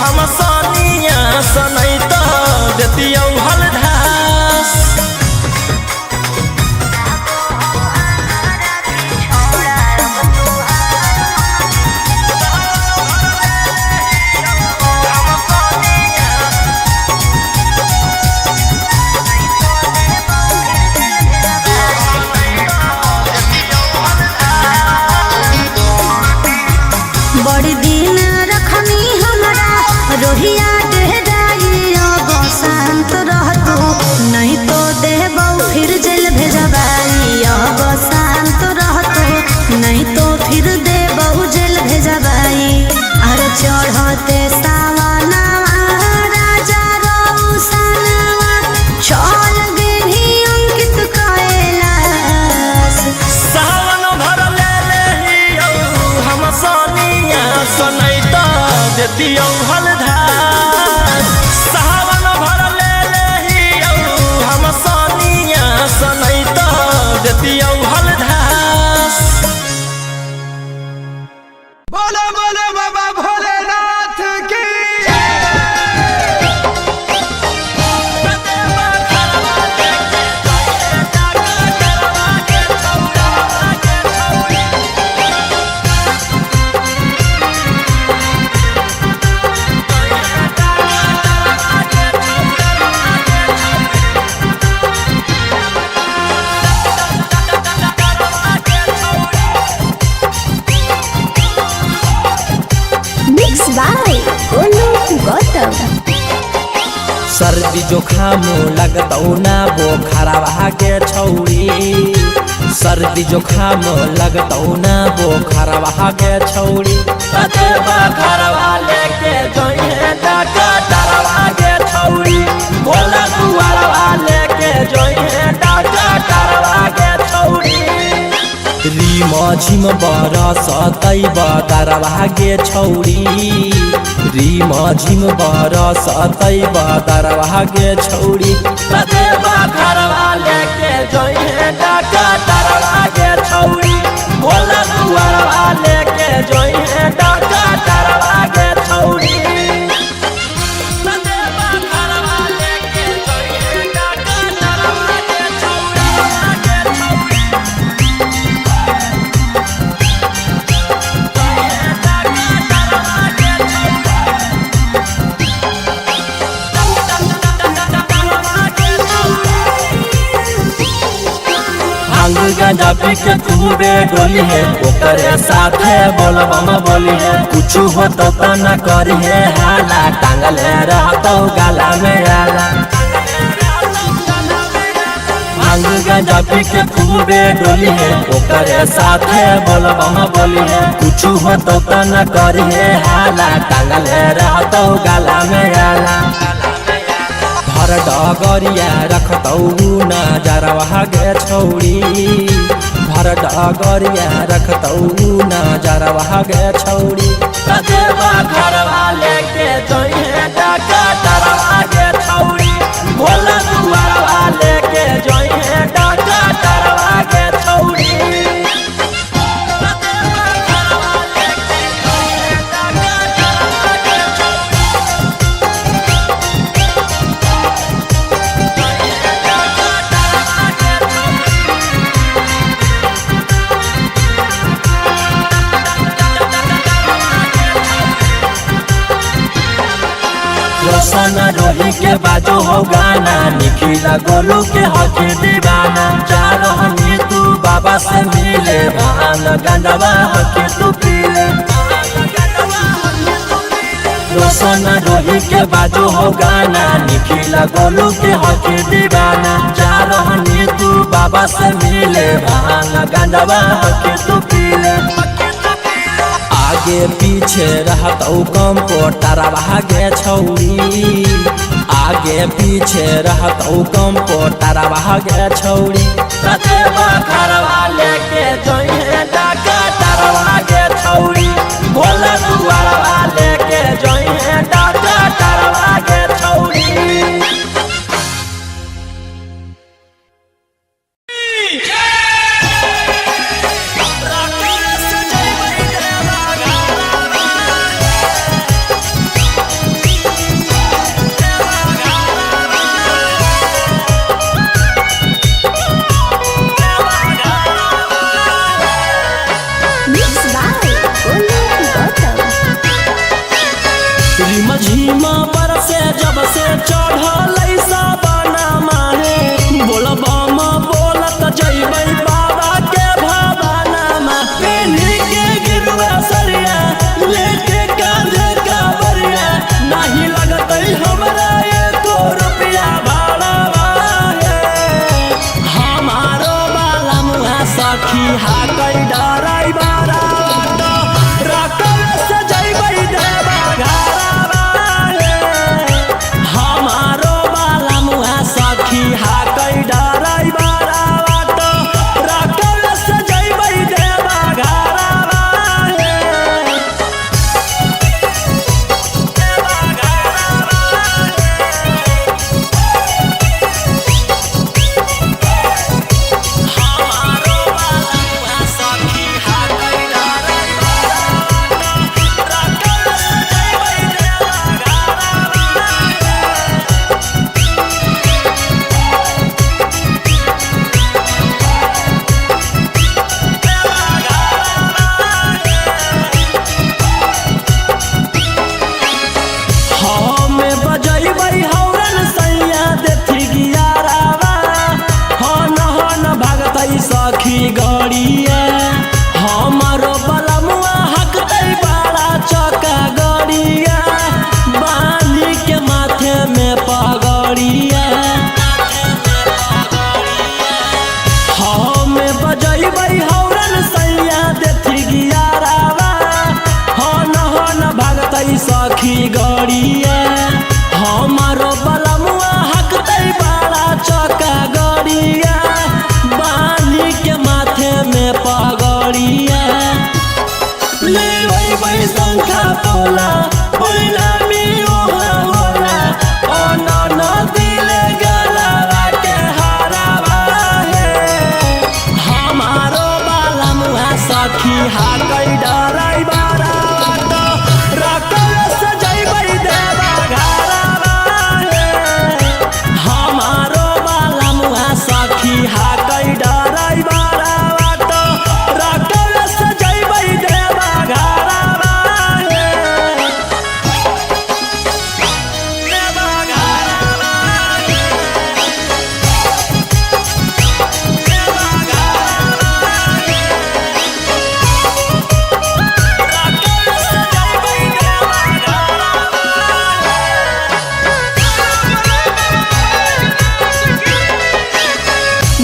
हम सोनिया सनैता देतियौ हलधार। बड़ी दिन रखनी हमरा रोहिया डेहराई अब शांत रहतू नहीं तो देबौ फिर जेल भेजबाई अब शांत रहतू नहीं तो फिर देबौ जेल भेजबाई अरे चढ़ते सावनवा राजा रौसनवा चल गेली अंकित कैलाश सावन भर ले लेहियौ हम सोनिया सनैता देतियौ हलधार सावन भर ले लेहियौ हम सोनिया सनैता देतियौ हलधार। बोलो बोलो बाबा भोलेनाथ की Mixed by Olu Gautam. सर्दी जोखाम लगतौ ना बोखरवा के छौरी सर्दी जोखाम लगतौ ना बोखरवा के छौरी कते बखरवा लेके जोइहे डॉक्टरवा के छौरी बोला दुआरवा लेके जोइहे डॉक्टरवा के छौरी रिम झिम बरसतै बदरवा के छौरी रीमा झिम बरसतै बदरवा के छौरी देवा घरवा लेके जोइहे डाका डरवा के छौरी भोला दुआरवा लेके जोइहे डाका डरवा के छौरी देवा घरवा लेके जोइहे डाका डरवा के भांग गांजा पी के खूबे डोली है ओकरे साथे बोलबम बोली है कुछ हो तो न करी है हाला टांगल रहतो गाला में आला भांग गांजा पी के खूबे डोली है ओकरे साथे बोलबम बोली है कुछ हो तो न करी है हाला टांगल रहतो गाला में आला भर डगरिया रखतौ नजरवा गे छौरी भर डगरिया रखतौ नजरवा गे छौरी देवा घरवा लेके जोइहे डाका डरवा गे छौरी भोला दुआरवा लेके जोइहे डाका डरवा गे छौरी रोशन रोही के बाजो हो गाना निखिला गोलू के हके दीवाना जा रहनी तू बाबा से मिले भान गंडवा हके तू पीले रोशन रोही के बाजो हो गाना निखिला गोलू के हके दीवाना जा रहनी तू बाबा से मिले भान गंडवा हके तू पीले आगे पीछे रहतौ कम पोटरवा गे छौरी आगे पीछे रहतौ कम पोटरवा गे छौरी देवा घरवा लेके जोइहे डाका डरवा गे छौरी भोला दुआरवा लेके जोइहे डाका डरवा गे छौरी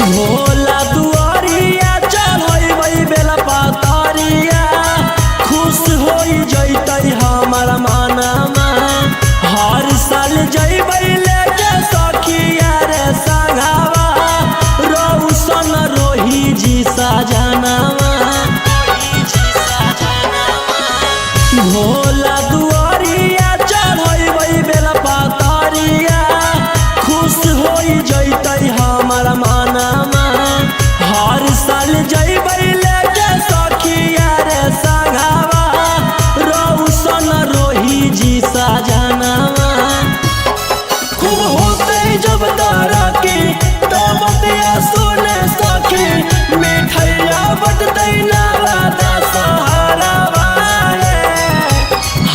भोला दुआरिया चढ़बै बेला पातरिया खुश हो जैतै हमर मनमा हर साल जैबै लेके सखिया रे संगवा रौशन रोही जी सजनवा भोला दुआरिया चढ़बै बेला पातरिया खुश हो जैतै हमर मनमा हर साल जैबै लेके सखिया रे संगवा रौशन रोही जी सजनवा खूब होते जब तारा के तब दिया सुने सखी मिठैया बटतै नारादा सहारा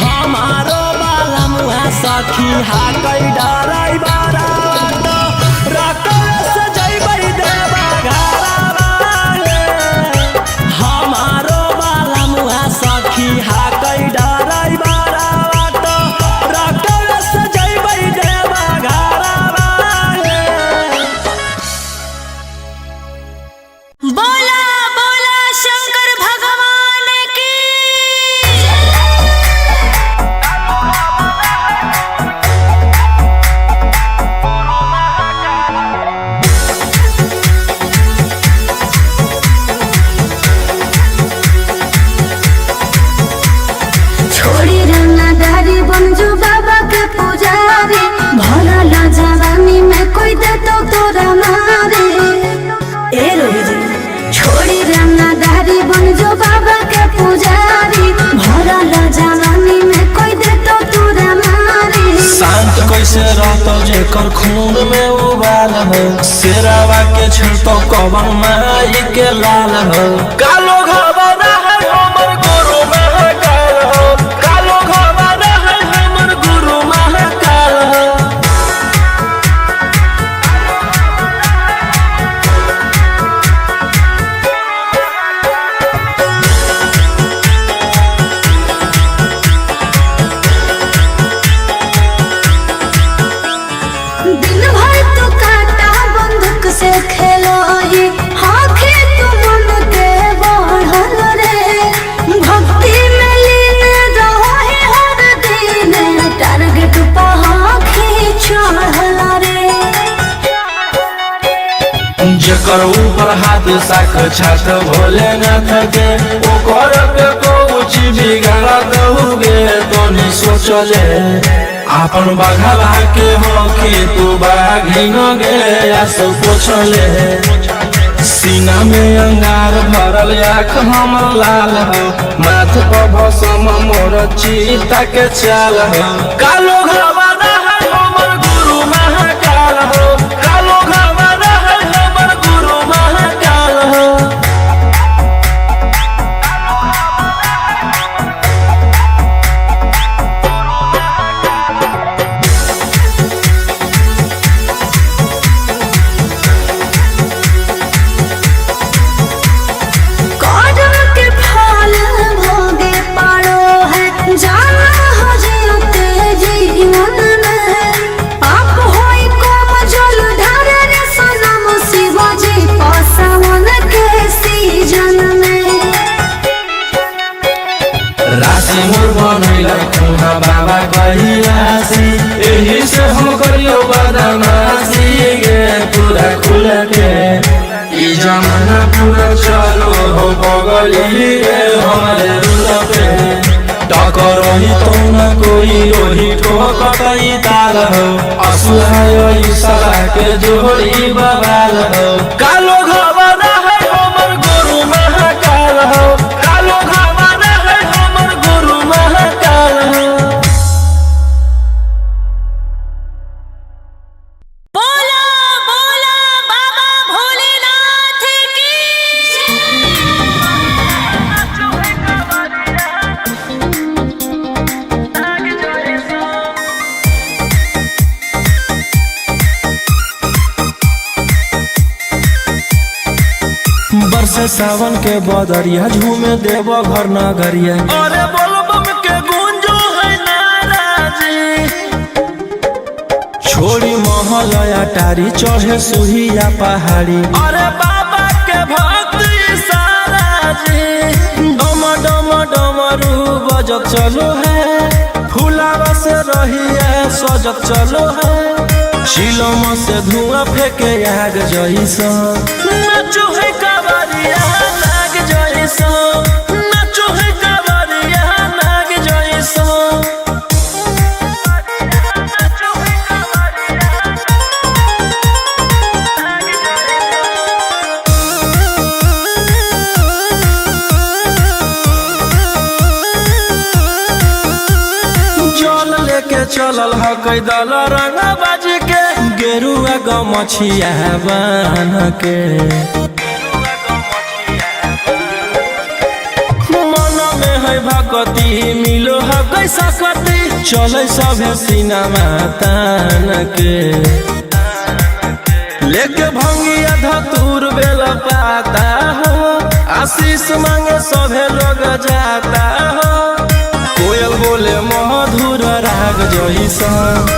हमारो बाला मुहा सखी हाकै डराई बारा हमारो बाला मुहा सखी हाकै डराई बारा जैबै देवा घरवा बोला बोला शंकर भगवान की छोड़ी रंगदारी बनजो बाबा के पुजारी भरल जवानी में कोई दे तो तोरा मारे ए रोही जी छोड़ी रंगदारी बनजो बाबा के पुजारी भरल जवानी में कोई दे तो तोरा मारे शांत कैसे रहतो जेकर खून में उबाल हो शेरावा के छिड़तो कवन माई के लाल हो कालो घबरा है हमर गुरु महाकाल हो कालो घबरा है हमर गुरु महाकाल हो दिन भर तो काटा बंदूक से खेलो ही आँखें तो मन के बढ़ल रे भक्ति में लीन रहो ही हर दिन टारगेट पर आँखें चढ़ल रे जेकर ऊपर हाथ साक्षात भोलेनाथ के ओकर के कुछ बिगाड़ दहुगे तो नहीं सोचले आपन बघला के हो कि तू बाघिन गे आस पोछले सीना में अंगार भरल आँख हमर लाल हो माथ पर भसम मोर चीता के चाल हो कालो घबरा है हमर गुरु महाकाल हो कालो घबरा है हमर गुरु महाकाल हो कर्म के फल भोगे पारो है जाना हो जियते जीवन में पाप होई कम जल ढारे रे सनम शिव जी पसावन के सीजन में राशि मोर बनैला खुहा बाबा कहियासी एही से हम करियो बदमाशी गे पूरा खुल के ई जमाना पूरा चलो हो बगली रे हमारे रुल पे टकरही तो न कोई रोही ठोकतई ताल हो असुहाय ईशा के जोड़ी बवाल हो कालो घबरा है हमर गुरु महाकाल हो कालो घबरा है हमर गुरु महाकाल हो बोला बोला बाबा भोलेनाथ की बरसे सावन के बदरिया झूमे देव घर नगरिया अरे बोलबम के गूंजो है नाराजी छोड़ी मह महल अटारी चढ़े सुहिया पहाड़ी। अरे बाबा के भक्ति सारा जी डम डम डमरू बजत चलो है। फुलावा से रही है सजत चलो है। चिलम से धुआं फेंके आग जैसा नाचो है कावरिया नाग जैसा। नाचो है कावरिया नाग जैसा। जल लेके चलल ह कैदल रंग बाज के गेरुआ गमछिया बान के। मन में है भगती मिलो है कैसा कती चले सभे सिनेमा तान के। लेके भंगिया धतूर बेल पाता हो आशीष मांगे सभे लोग जाता हो। कोयल बोले मधुर राग जैसा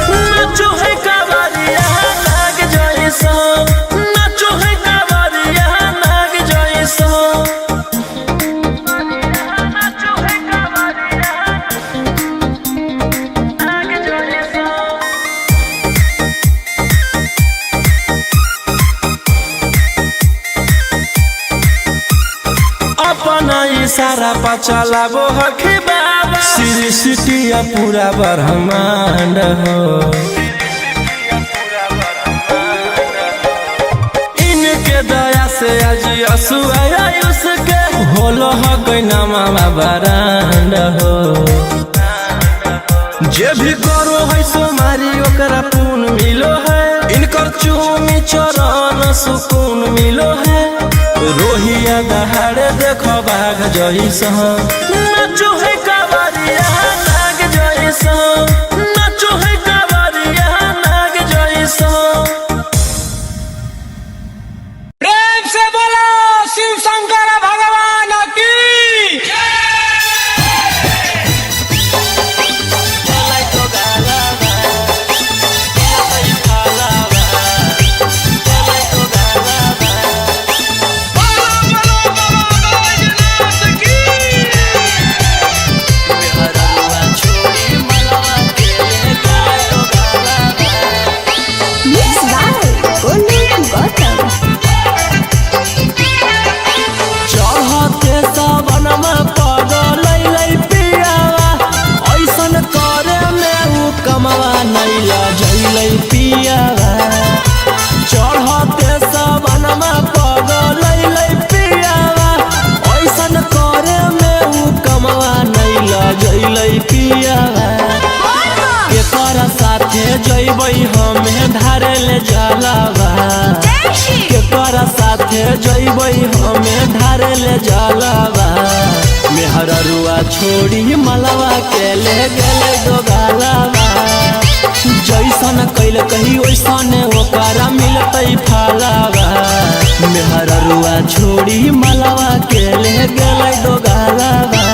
नाचो है कावरिया नाग जैसा। नाचो है कावरिया नाग जैसा। नाचो है कावरिया नाग जैसा। अपना इशारा पर चलाबो हखी बाबा श्री सिटिया पूरा ब्रह्मांड हो। इनके दया से आज आयुष के होलो है नामा बरांड हो। जे भी करो है सोमारी ओकरा पुण्य मिलो है। इनकर चूमी चरण सुकून मिलो है। रोहिया दहाड़े देखो बाघ जैसा नाचो है कावरिया नाग जैसा। नाचो है कावरिया नाग जैसा। प्रेम से बोलो शिव शंकर भगवान की। चढ़ते सबनमा पगल पियावा ऐसन करे में उ कमवा नहीं लजैलै पियावा। केकर साथे जैबै हमें धारे ले जलावा। केकर साथे जैबै हमें धारे ले जलावा। मेहररुआ छोड़ी मलवा के ले गेले दोगालावा। जैसन कैल कही वैसन ओकरा मिलतै फलावा। मेहररुआ छोड़ी मलवा के ले गेलै दोगालावा।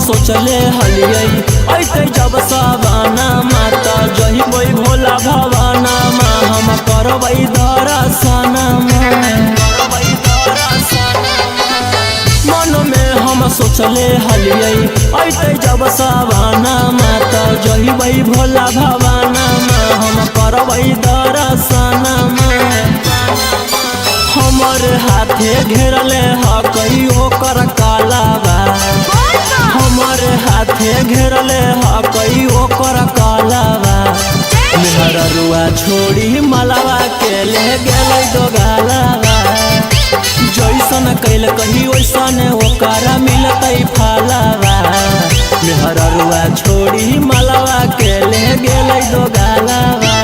सोचले हलियै ऐते जब सवाना माता जहिबै भोला भवाना मा हम करबै दर्शना मन में हम सोचले हलियै ऐते जब सवाना माता जहिबै भोला भवाना मा हम करबै दर्शना हमर हाथे घेरले ह कहियो कर कालावा। हमर हाथे घेरले ह कहियो कर कालावा। मेहररुआ छोड़ी मलवा के ले गेलै दोगालावा। जैसन कैल कही वैसन ओकरा मिलतै फलावा। मेहररुआ छोड़ी मलवा के ले गेलै दोगालावा।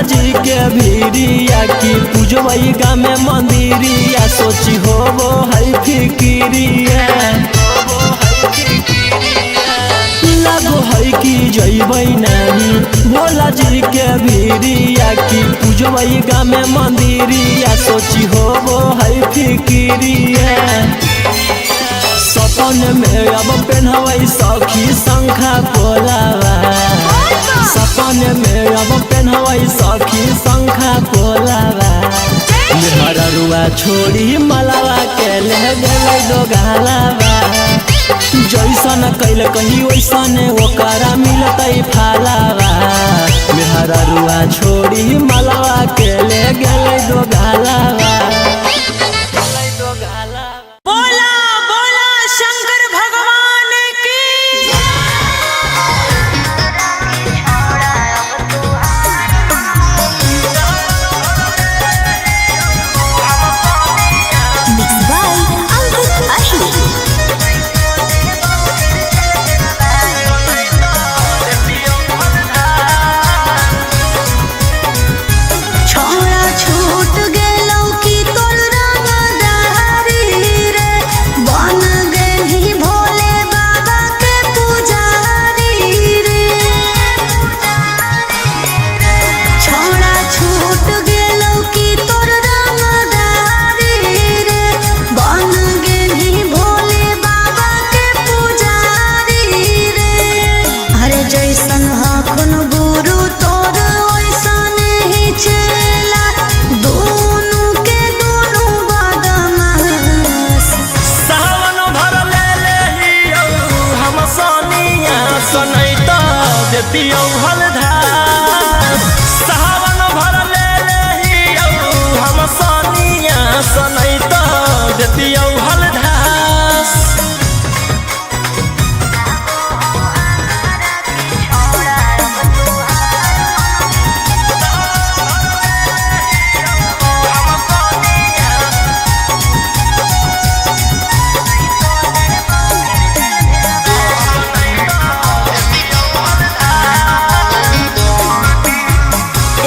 जी के भीरिया की पूजवई गा में मंदिरिया सोची हो वो है फिकिरिया लगो है कि जइबै नानी भोला जी के भीरिया की पूजवई गा में मंदिरिया सोची हो वो है फिकिरिया सपन में अब पेन्हवई सखी शंखा पोलावा सपन में अब पेन्हवई सखी शंखा पोलावा मेहररुआ छोड़ी मलावा के ले गेलै दोगालावा जैसन कैल कही वैसन ओकरा मिलतै फालावा मेहररुआ छोड़ी मलावा के ले गेलै दोगालावा बोला बोला शंकर भगवान की Mixed by Ankit Ahi. छोड़ा छूट गेलौ की तोर रंगदारी रे बन गेलही भोले बाबा के पुजारी रे छोड़ा छूट गेलौ की तोर रंगदारी रे बन गेलही भोले बाबा के पुजारी रे अरे जैसन हखुन गुरु तोर ओइसन ही चला दोनों के दोनों बदमाश सावन भर ले लेहियो हम सोनिया सनैता देतियो हलधार सावन भर ले लेहियो हम सोनिया सनैता देतियो हलधार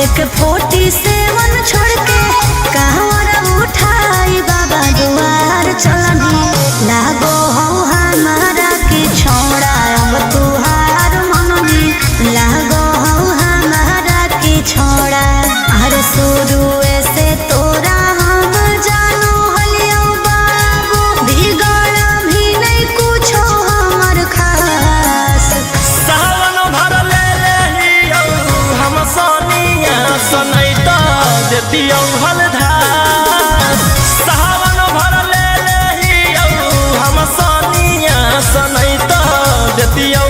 एक 47 छोड़ के कहवर उठाई बाबा दुआर चलनी लागो हो हमारा की छोड़ा अब तुहार मननी लागो हो हमारा की छोड़ा अरे शुरू से तोरा हम जानो हलियो बाबू बिगड़ भी नहीं कुछो हमर खास सावन भर ले लेहियो हम सोनिया सनैता देतियो हलधार सावन भर ले लेहियो हम सोनिया सनैता देतियो